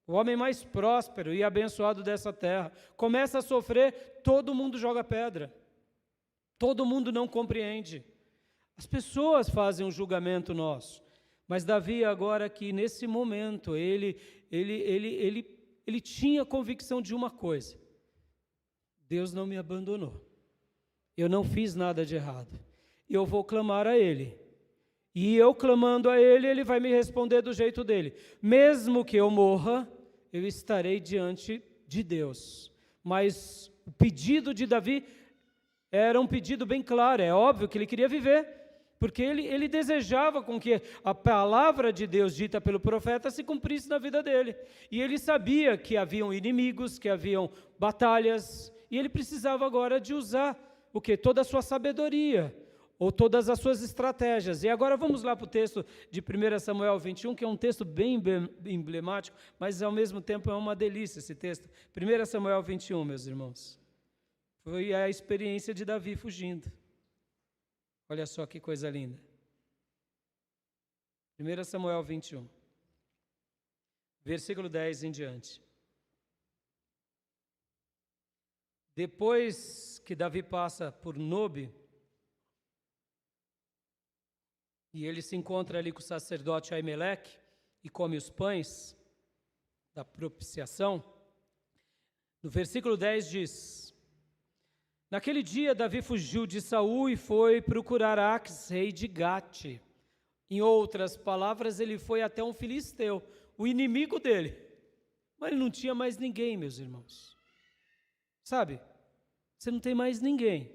O homem mais próspero e abençoado dessa terra. Começa a sofrer, todo mundo joga pedra. Todo mundo não compreende. As pessoas fazem um julgamento nosso. Mas Davi agora aqui, nesse momento, ele tinha convicção de uma coisa. Deus não me abandonou. Eu não fiz nada de errado. Eu vou clamar a Ele. E eu clamando a Ele, Ele vai me responder do jeito dele. Mesmo que eu morra, eu estarei diante de Deus. Mas o pedido de Davi era um pedido bem claro. É óbvio que ele queria viver, porque ele desejava com que a palavra de Deus dita pelo profeta se cumprisse na vida dele. E ele sabia que haviam inimigos, que haviam batalhas, e ele precisava agora de usar o quê? Toda a sua sabedoria, ou todas as suas estratégias. E agora vamos lá para o texto de 1 Samuel 21, que é um texto bem emblemático, mas ao mesmo tempo é uma delícia esse texto. 1 Samuel 21, meus irmãos. Foi a experiência de Davi fugindo. Olha só que coisa linda. 1 Samuel 21, versículo 10 em diante. Depois que Davi passa por Nobe, e ele se encontra ali com o sacerdote Aimeleque e come os pães da propiciação, no versículo 10 diz: naquele dia Davi fugiu de Saul e foi procurar Aques, rei de Gate. Em outras palavras, ele foi até um filisteu, o inimigo dele. Mas ele não tinha mais ninguém, meus irmãos. Sabe, você não tem mais ninguém.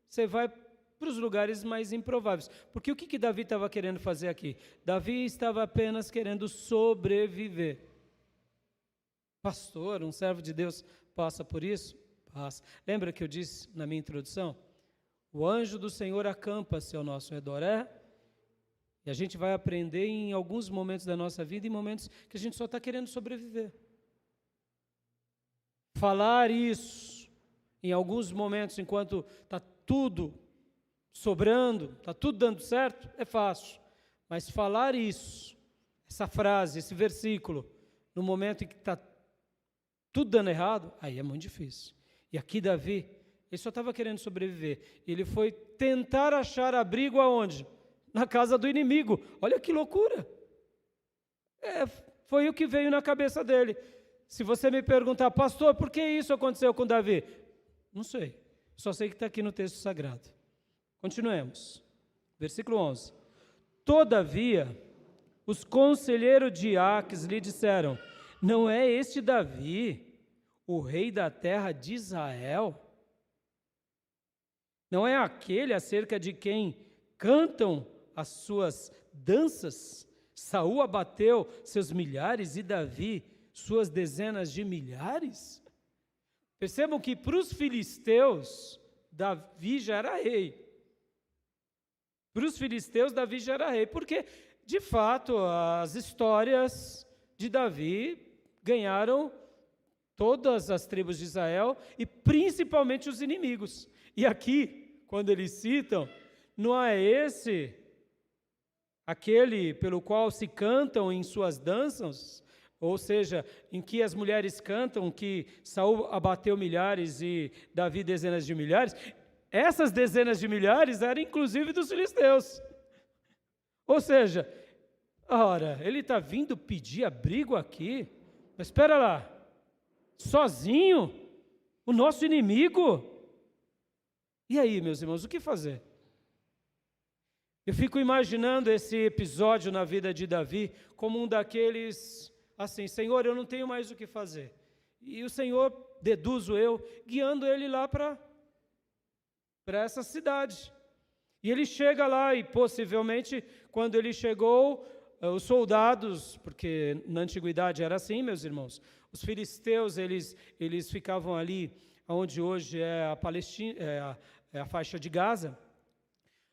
Você vai para os lugares mais improváveis. Porque o que Davi estava querendo fazer aqui? Davi estava apenas querendo sobreviver. Pastor, um servo de Deus passa por isso? Passa. Lembra que eu disse na minha introdução? O anjo do Senhor acampa-se ao nosso redor. E a gente vai aprender em alguns momentos da nossa vida, em momentos que a gente só está querendo sobreviver. Falar isso, em alguns momentos, enquanto está tudo sobrando, está tudo dando certo, é fácil. Mas falar isso, essa frase, esse versículo, no momento em que está tudo dando errado, aí é muito difícil. E aqui Davi, ele só estava querendo sobreviver. Ele foi tentar achar abrigo aonde? Na casa do inimigo. Olha que loucura. Foi o que veio na cabeça dele. Se você me perguntar, pastor, por que isso aconteceu com Davi? Não sei. Só sei que está aqui no texto sagrado. Continuemos. Versículo 11. Todavia, os conselheiros de Aques lhe disseram: não é este Davi, o rei da terra de Israel? Não é aquele acerca de quem cantam as suas danças? Saul abateu seus milhares e Davi suas dezenas de milhares? Percebam que para os filisteus, Davi já era rei. Para os filisteus, Davi já era rei, porque de fato, as histórias de Davi ganharam todas as tribos de Israel e principalmente os inimigos. E aqui, quando eles citam, não é esse aquele pelo qual se cantam em suas danças, ou seja, em que as mulheres cantam que Saul abateu milhares e Davi dezenas de milhares. Essas dezenas de milhares eram inclusive dos filisteus. Ou seja, ora, ele está vindo pedir abrigo aqui, mas espera lá, sozinho, o nosso inimigo? E aí, meus irmãos, o que fazer? Eu fico imaginando esse episódio na vida de Davi como um daqueles, assim, Senhor, eu não tenho mais o que fazer. E o Senhor, deduzo eu, guiando ele lá para essa cidade. E ele chega lá e possivelmente, quando ele chegou, os soldados, porque na antiguidade era assim, meus irmãos, os filisteus, eles ficavam ali, onde hoje é a Palestina, é a faixa de Gaza,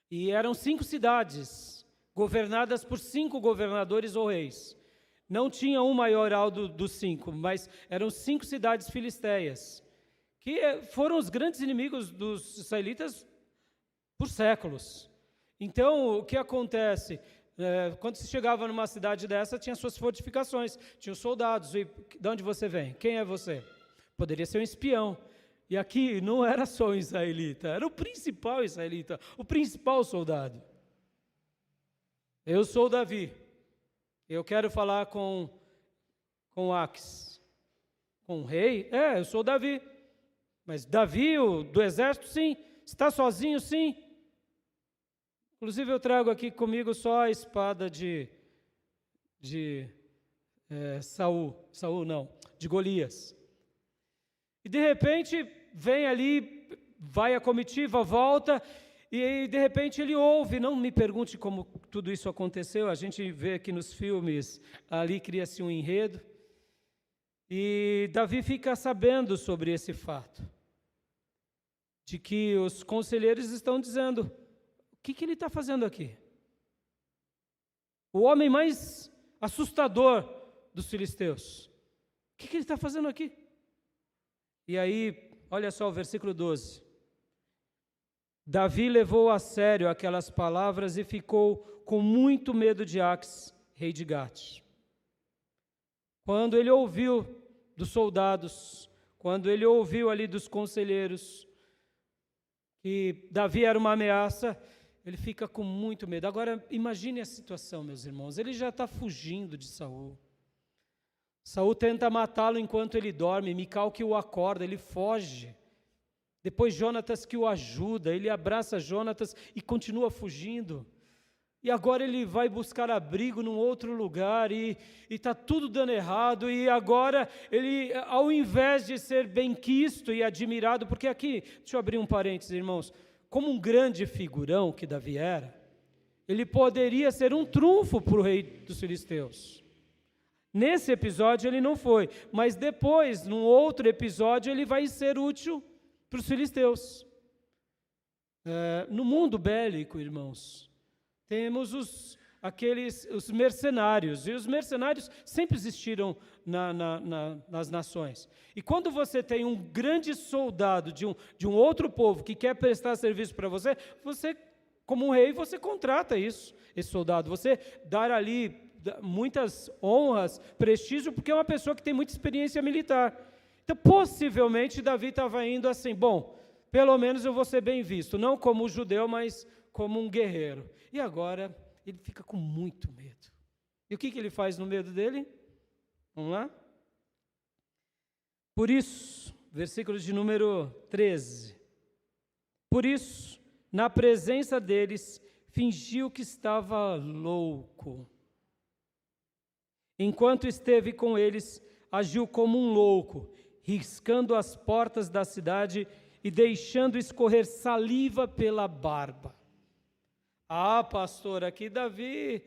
e eram 5 cidades, governadas por 5 governadores ou reis. Não tinha um maioral dos 5, mas eram 5 cidades filisteias, que foram os grandes inimigos dos israelitas por séculos. Então, o que acontece? Quando se chegava numa cidade dessa, tinha suas fortificações, tinha os soldados. E de onde você vem? Quem é você? Poderia ser um espião. E aqui não era só um israelita, era o principal israelita, o principal soldado. Eu sou Davi. Eu quero falar com Aques. Com o rei? Eu sou Davi. Mas Davi, do exército, sim. Está sozinho, sim. Inclusive eu trago aqui comigo só a espada de de Golias. E de repente vem ali, vai a comitiva, volta, e de repente ele ouve, não me pergunte como tudo isso aconteceu, a gente vê aqui nos filmes, ali cria-se um enredo, e Davi fica sabendo sobre esse fato, de que os conselheiros estão dizendo, o que ele está fazendo aqui? O homem mais assustador dos filisteus, o que ele está fazendo aqui? E aí, olha só o versículo 12. Davi levou a sério aquelas palavras e ficou com muito medo de Aques, rei de Gate. Quando ele ouviu dos soldados, quando ele ouviu ali dos conselheiros, que Davi era uma ameaça, ele fica com muito medo. Agora, imagine a situação, meus irmãos. Ele já está fugindo de Saul. Saul tenta matá-lo enquanto ele dorme, Mical que o acorda, ele foge. Depois Jonatas que o ajuda, ele abraça Jonatas e continua fugindo. E agora ele vai buscar abrigo num outro lugar e está tudo dando errado. E agora ele, ao invés de ser benquisto e admirado, porque aqui, deixa eu abrir um parênteses, irmãos, como um grande figurão que Davi era, ele poderia ser um trunfo para o rei dos filisteus. Nesse episódio ele não foi, mas depois, num outro episódio, ele vai ser útil para os filisteus. No mundo bélico, irmãos, temos os mercenários, e os mercenários sempre existiram nas nações. E quando você tem um grande soldado de um outro povo que quer prestar serviço para você, como um rei, você contrata esse soldado, você dá ali muitas honras, prestígio, porque é uma pessoa que tem muita experiência militar. Então, possivelmente, Davi estava indo assim, bom, pelo menos eu vou ser bem visto, não como judeu, mas como um guerreiro. E agora, ele fica com muito medo. E o que ele faz no medo dele? Vamos lá? Por isso, versículo de número 13. Por isso, na presença deles, fingiu que estava louco. Enquanto esteve com eles, agiu como um louco, riscando as portas da cidade e deixando escorrer saliva pela barba. Ah, pastor, aqui Davi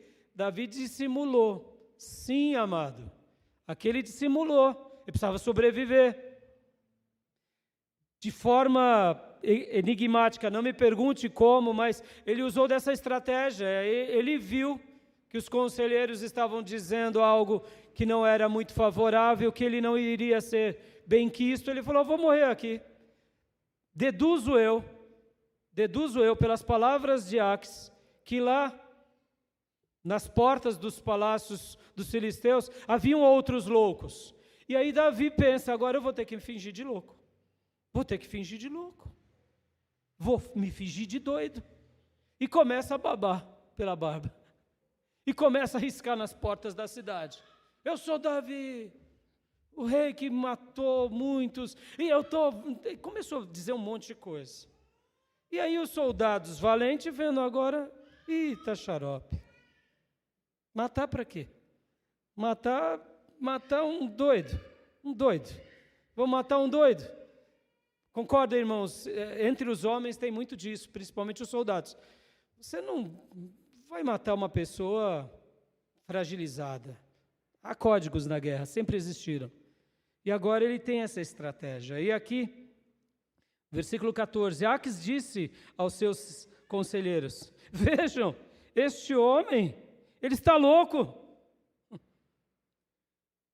dissimulou. Sim, amado, aqui ele dissimulou, ele precisava sobreviver. De forma enigmática, não me pergunte como, mas ele usou dessa estratégia, ele viu que os conselheiros estavam dizendo algo que não era muito favorável, que ele não iria ser benquisto, ele falou: vou morrer aqui. Deduzo eu pelas palavras de Aques, que lá nas portas dos palácios dos filisteus haviam outros loucos. E aí Davi pensa: agora eu vou ter que me fingir de louco. Vou me fingir de doido. E começa a babar pela barba. E começa a riscar nas portas da cidade: eu sou Davi, o rei que matou muitos, e começou a dizer um monte de coisa. E aí os soldados valentes vendo agora: tá xarope. Matar para quê? Matar um doido. Vamos matar um doido? Concorda, irmãos? Entre os homens tem muito disso, principalmente os soldados. Você não vai matar uma pessoa fragilizada. Há códigos na guerra, sempre existiram. E agora ele tem essa estratégia. E aqui, versículo 14, Aques disse aos seus conselheiros: vejam, este homem, ele está louco.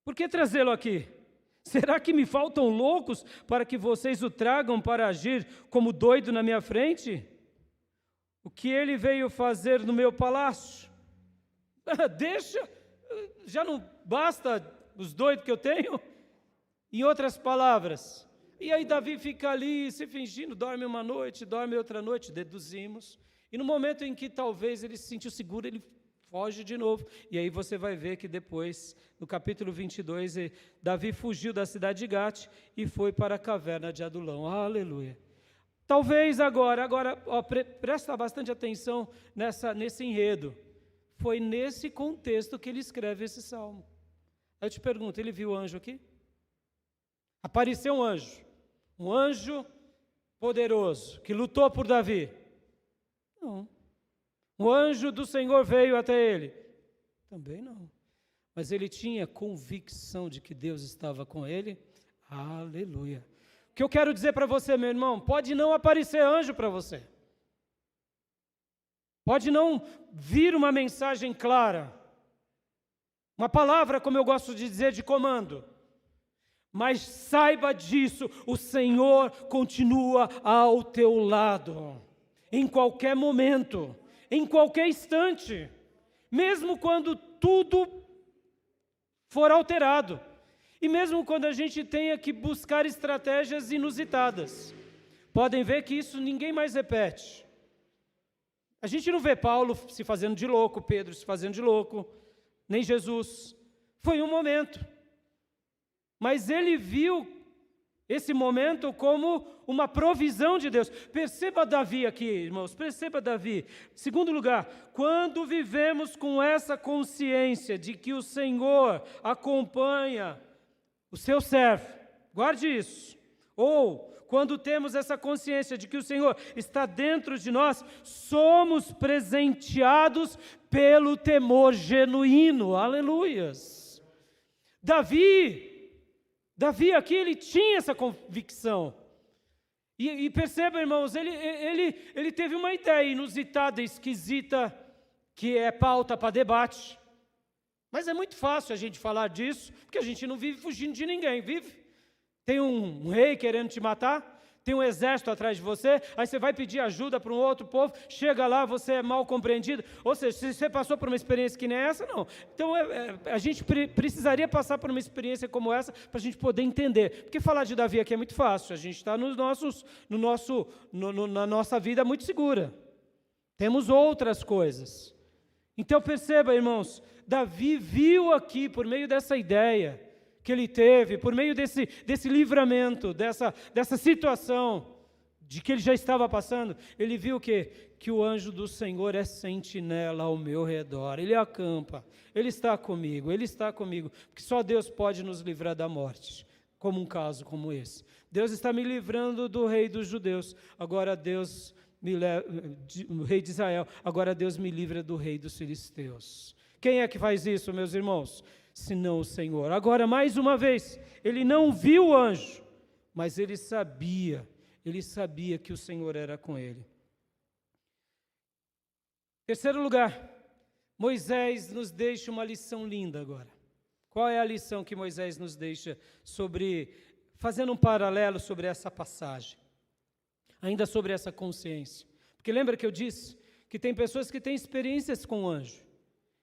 Por que trazê-lo aqui? Será que me faltam loucos para que vocês o tragam para agir como doido na minha frente? O que ele veio fazer no meu palácio? Deixa, já não basta os doidos que eu tenho? Em outras palavras, e aí Davi fica ali se fingindo, dorme uma noite, dorme outra noite, deduzimos, e no momento em que talvez ele se sentiu seguro, ele foge de novo. E aí você vai ver que depois, no capítulo 22, Davi fugiu da cidade de Gate e foi para a caverna de Adulão. Aleluia. Talvez agora, presta bastante atenção nesse enredo. Foi nesse contexto que ele escreve esse salmo. Eu te pergunto, ele viu o anjo aqui? Apareceu um anjo poderoso, que lutou por Davi? Não. O anjo do Senhor veio até ele? Também não. Mas ele tinha convicção de que Deus estava com ele? Aleluia. O que eu quero dizer para você, meu irmão, pode não aparecer anjo para você. Pode não vir uma mensagem clara, uma palavra, como eu gosto de dizer, de comando. Mas saiba disso, o Senhor continua ao teu lado, em qualquer momento, em qualquer instante, mesmo quando tudo for alterado, e mesmo quando a gente tenha que buscar estratégias inusitadas. Podem ver que isso ninguém mais repete. A gente não vê Paulo se fazendo de louco, Pedro se fazendo de louco, nem Jesus. Foi um momento. Mas ele viu esse momento como uma provisão de Deus. Perceba Davi aqui, irmãos, perceba Davi. Segundo lugar, quando vivemos com essa consciência de que o Senhor acompanha o seu servo, guarde isso. Ou, quando temos essa consciência de que o Senhor está dentro de nós, somos presenteados pelo temor genuíno. Aleluias. Davi aqui, ele tinha essa convicção. E perceba, irmãos, ele teve uma ideia inusitada, esquisita, que é pauta para debate. Mas é muito fácil a gente falar disso, porque a gente não vive fugindo de ninguém, vive? Tem um rei querendo te matar, tem um exército atrás de você, aí você vai pedir ajuda para um outro povo, chega lá, você é mal compreendido. Ou seja, se você passou por uma experiência que nem essa, não. Então, a gente precisaria passar por uma experiência como essa para a gente poder entender. Porque falar de Davi aqui é muito fácil, a gente está na nossa vida muito segura. Temos outras coisas. Então, perceba, irmãos, Davi viu aqui, por meio dessa ideia que ele teve, por meio desse livramento, dessa situação de que ele já estava passando, ele viu que o anjo do Senhor é sentinela ao meu redor, ele acampa, ele está comigo, porque só Deus pode nos livrar da morte, como um caso como esse. Deus está me livrando do rei dos judeus, agora Deus o rei de Israel, agora Deus me livra do rei dos filisteus. Quem é que faz isso, meus irmãos? Senão o Senhor. Agora, mais uma vez, ele não viu o anjo, mas ele sabia que o Senhor era com ele. Terceiro lugar, Moisés nos deixa uma lição linda agora. Qual é a lição que Moisés nos deixa fazendo um paralelo sobre essa passagem? Ainda sobre essa consciência. Porque lembra que eu disse que tem pessoas que têm experiências com o anjo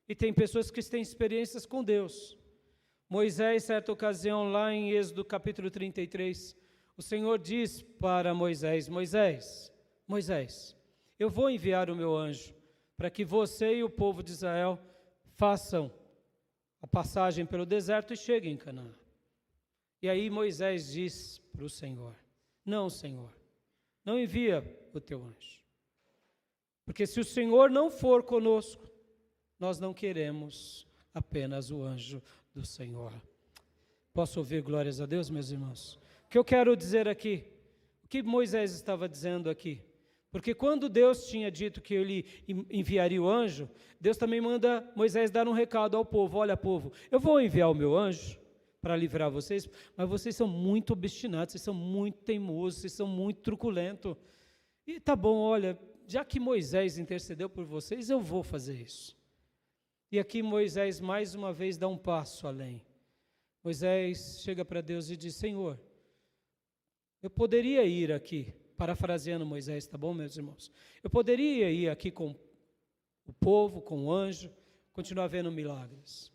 e tem pessoas que têm experiências com Deus. Moisés, certa ocasião, lá em Êxodo capítulo 33, o Senhor diz para Moisés: Moisés, eu vou enviar o meu anjo para que você e o povo de Israel façam a passagem pelo deserto e cheguem em Canaã. E aí Moisés diz para o Senhor: não, Senhor, não envia o teu anjo. Porque se o Senhor não for conosco, nós não queremos apenas o anjo do Senhor. Posso ouvir glórias a Deus, meus irmãos? O que eu quero dizer aqui, o que Moisés estava dizendo aqui? Porque quando Deus tinha dito que ele enviaria o anjo, Deus também manda Moisés dar um recado ao povo: olha, povo, eu vou enviar o meu anjo para livrar vocês, mas vocês são muito obstinados, vocês são muito teimosos, vocês são muito truculentos. E tá bom, olha, já que Moisés intercedeu por vocês, eu vou fazer isso. E aqui Moisés mais uma vez dá um passo além. Moisés chega para Deus e diz: Senhor, eu poderia ir aqui, parafraseando Moisés, tá bom, meus irmãos? Eu poderia ir aqui com o povo, com o anjo, continuar vendo milagres.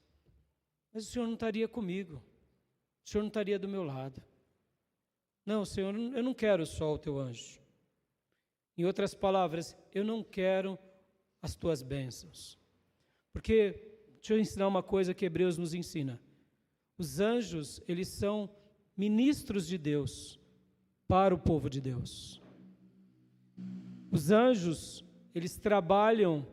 Mas o Senhor não estaria comigo. O Senhor não estaria do meu lado. Não, Senhor, eu não quero só o teu anjo. Em outras palavras, eu não quero as tuas bênçãos. Porque, deixa eu ensinar uma coisa que Hebreus nos ensina. Os anjos, eles são ministros de Deus para o povo de Deus. Os anjos, eles trabalham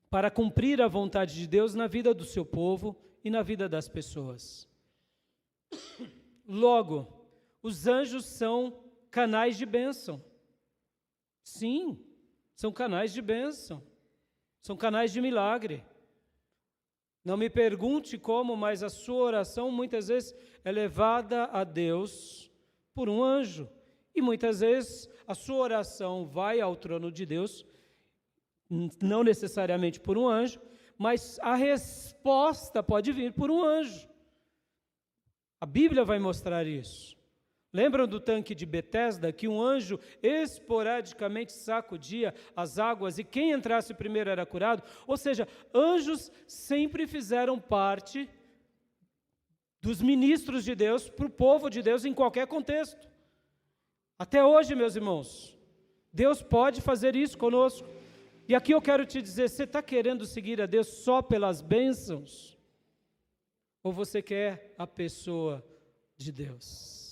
para cumprir a vontade de Deus na vida do seu povo e na vida das pessoas. Logo, os anjos são canais de bênção. Sim, são canais de bênção. São canais de milagre. Não me pergunte como, mas a sua oração muitas vezes é levada a Deus por um anjo. E muitas vezes a sua oração vai ao trono de Deus, não necessariamente por um anjo, mas a resposta pode vir por um anjo. A Bíblia vai mostrar isso. Lembram do tanque de Betesda, que um anjo esporadicamente sacudia as águas e quem entrasse primeiro era curado? Ou seja, anjos sempre fizeram parte dos ministros de Deus para o povo de Deus em qualquer contexto. Até hoje, meus irmãos, Deus pode fazer isso conosco. E aqui eu quero te dizer, você está querendo seguir a Deus só pelas bênçãos? Ou você quer a pessoa de Deus?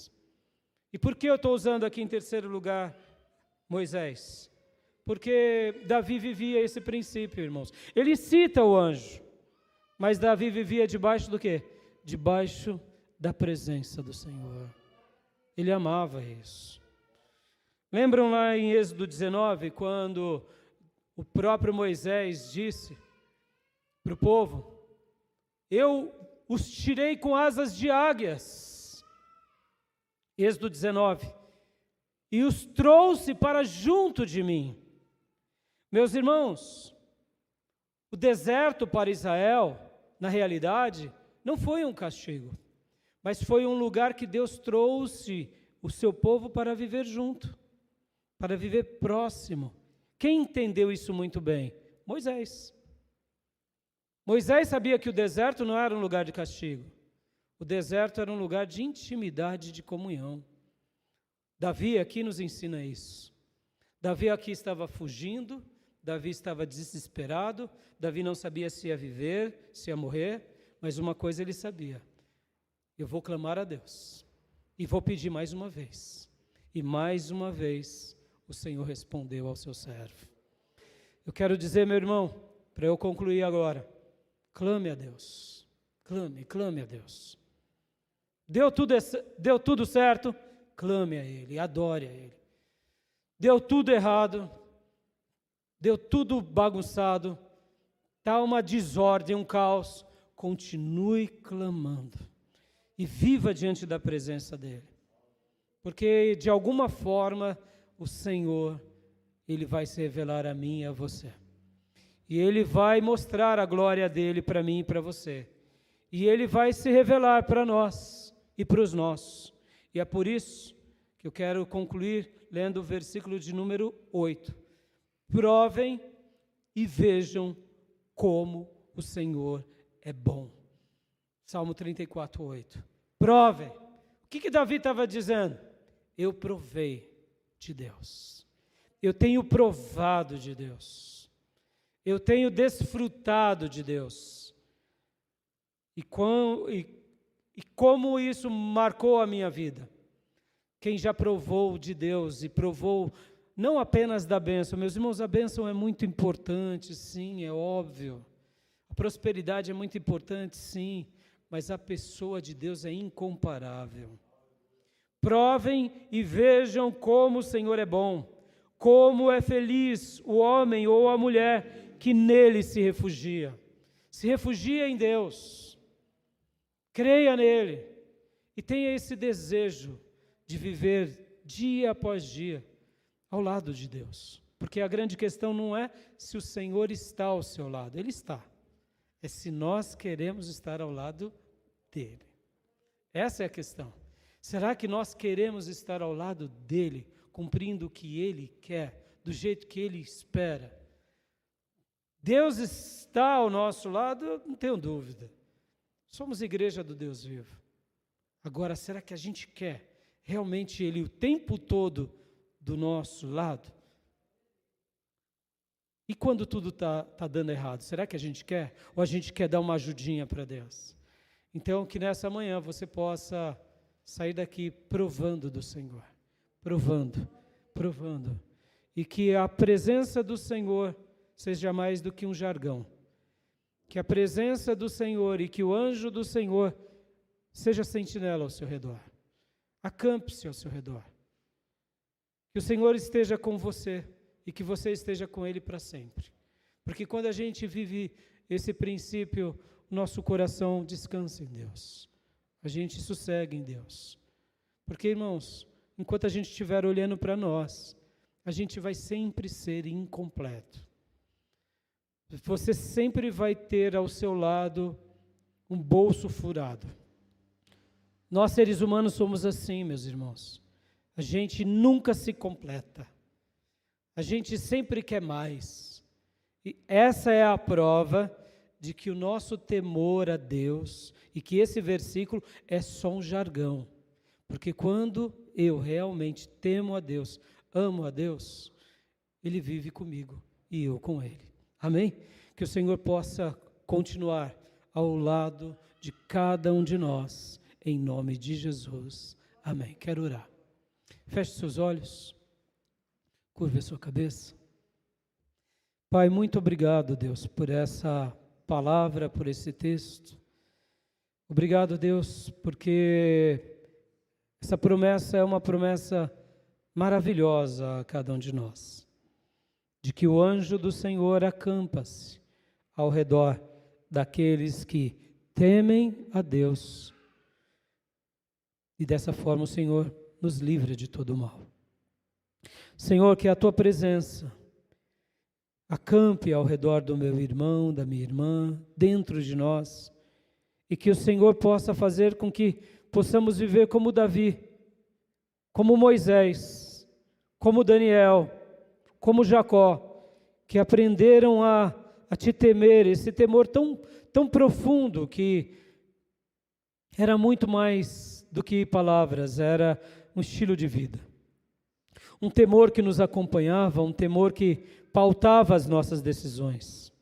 E por que eu estou usando aqui em terceiro lugar Moisés? Porque Davi vivia esse princípio, irmãos. Ele cita o anjo, mas Davi vivia debaixo do quê? Debaixo da presença do Senhor. Ele amava isso. Lembram lá em Êxodo 19, quando o próprio Moisés disse para o povo: eu os tirei com asas de águias. Êxodo 19. E os trouxe para junto de mim. Meus irmãos, o deserto para Israel, na realidade, não foi um castigo, mas foi um lugar que Deus trouxe o seu povo para viver junto, para viver próximo. Quem entendeu isso muito bem? Moisés. Moisés sabia que o deserto não era um lugar de castigo. O deserto era um lugar de intimidade, de comunhão. Davi aqui nos ensina isso. Davi aqui estava fugindo, Davi estava desesperado, Davi não sabia se ia viver, se ia morrer, mas uma coisa ele sabia: eu vou clamar a Deus, e vou pedir mais uma vez. E mais uma vez o Senhor respondeu ao seu servo. Eu quero dizer, meu irmão, para eu concluir agora, clame a Deus, clame a Deus. Deu tudo certo, clame a Ele, adore a Ele. Deu tudo errado, deu tudo bagunçado, está uma desordem, um caos, continue clamando e viva diante da presença dEle, porque de alguma forma o Senhor, Ele vai se revelar a mim e a você. E Ele vai mostrar a glória dEle para mim e para você. E Ele vai se revelar para nós e para os nossos. E é por isso que eu quero concluir lendo o versículo de número 8. Provem e vejam como o Senhor é bom. Salmo 34, 8. Provem. O que Davi estava dizendo? Eu provei de Deus. Eu tenho provado de Deus. Eu tenho desfrutado de Deus. E como isso marcou a minha vida? Quem já provou de Deus e provou não apenas da bênção. Meus irmãos, a bênção é muito importante, sim, é óbvio. A prosperidade é muito importante, sim, mas a pessoa de Deus é incomparável. Provem e vejam como o Senhor é bom, como é feliz o homem ou a mulher que nele se refugia. Se refugia em Deus, creia nele e tenha esse desejo de viver dia após dia ao lado de Deus. Porque a grande questão não é se o Senhor está ao seu lado, Ele está. É se nós queremos estar ao lado dEle. Essa é a questão. Será que nós queremos estar ao lado dEle, cumprindo o que Ele quer, do jeito que Ele espera? Deus está ao nosso lado, eu não tenho dúvida. Somos igreja do Deus vivo. Agora, será que a gente quer realmente Ele o tempo todo do nosso lado? E quando tudo está dando errado, será que a gente quer? Ou a gente quer dar uma ajudinha para Deus? Então, que nessa manhã você possa sair daqui provando do Senhor. Provando. E que a presença do Senhor seja mais do que um jargão. Que a presença do Senhor e que o anjo do Senhor seja sentinela ao seu redor. Acampe-se ao seu redor. Que o Senhor esteja com você e que você esteja com Ele para sempre. Porque quando a gente vive esse princípio, nosso coração descansa em Deus. A gente sossegue em Deus. Porque, irmãos, enquanto a gente estiver olhando para nós, a gente vai sempre ser incompleto. Você sempre vai ter ao seu lado um bolso furado. Nós, seres humanos, somos assim, meus irmãos. A gente nunca se completa. A gente sempre quer mais. E essa é a prova de que o nosso temor a Deus, e que esse versículo é só um jargão. Porque quando eu realmente temo a Deus, amo a Deus, Ele vive comigo e eu com Ele. Amém? Que o Senhor possa continuar ao lado de cada um de nós, em nome de Jesus. Amém. Quero orar. Feche seus olhos, curve a sua cabeça. Pai, muito obrigado, Deus, por essa palavra, por esse texto. Obrigado, Deus, porque essa promessa é uma promessa maravilhosa a cada um de nós, de que o anjo do Senhor acampa-se ao redor daqueles que temem a Deus. E dessa forma o Senhor nos livra de todo o mal. Senhor, que a Tua presença acampe ao redor do meu irmão, da minha irmã, dentro de nós, e que o Senhor possa fazer com que possamos viver como Davi, como Moisés, como Daniel, como Jacó, que aprenderam a Te temer, esse temor tão profundo que era muito mais do que palavras, era um estilo de vida. Um temor que nos acompanhava, um temor que pautava as nossas decisões.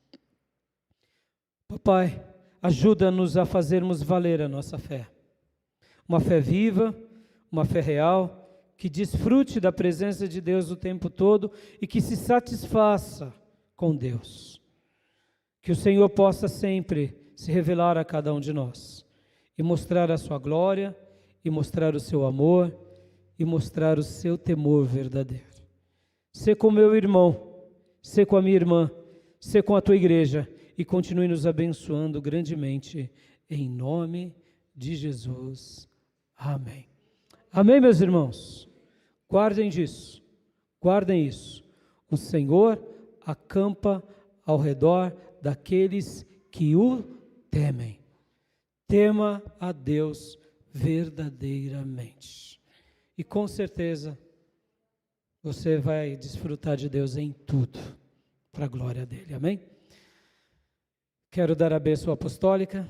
Papai, ajuda-nos a fazermos valer a nossa fé. Uma fé viva, uma fé real, que desfrute da presença de Deus o tempo todo e que se satisfaça com Deus. Que o Senhor possa sempre se revelar a cada um de nós e mostrar a sua glória, e mostrar o seu amor, e mostrar o seu temor verdadeiro. Sê com meu irmão, sê com a minha irmã, sê com a tua igreja, e continue nos abençoando grandemente, em nome de Jesus. Amém. Amém, meus irmãos? Guardem disso, guardem isso. O Senhor acampa ao redor daqueles que o temem. Tema a Deus verdadeiramente. E com certeza você vai desfrutar de Deus em tudo, para a glória dele. Amém? Quero dar a bênção apostólica.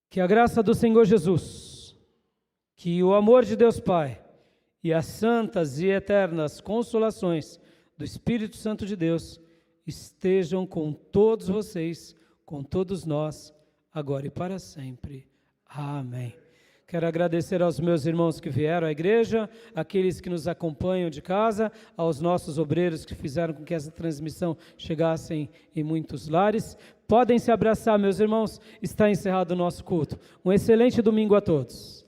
Que a graça do Senhor Jesus, que o amor de Deus Pai e as santas e eternas consolações do Espírito Santo de Deus estejam com todos vocês, com todos nós, agora e para sempre. Amém. Quero agradecer aos meus irmãos que vieram à igreja, aqueles que nos acompanham de casa, aos nossos obreiros que fizeram com que essa transmissão chegasse em muitos lares. Podem se abraçar, meus irmãos, está encerrado o nosso culto. Um excelente domingo a todos.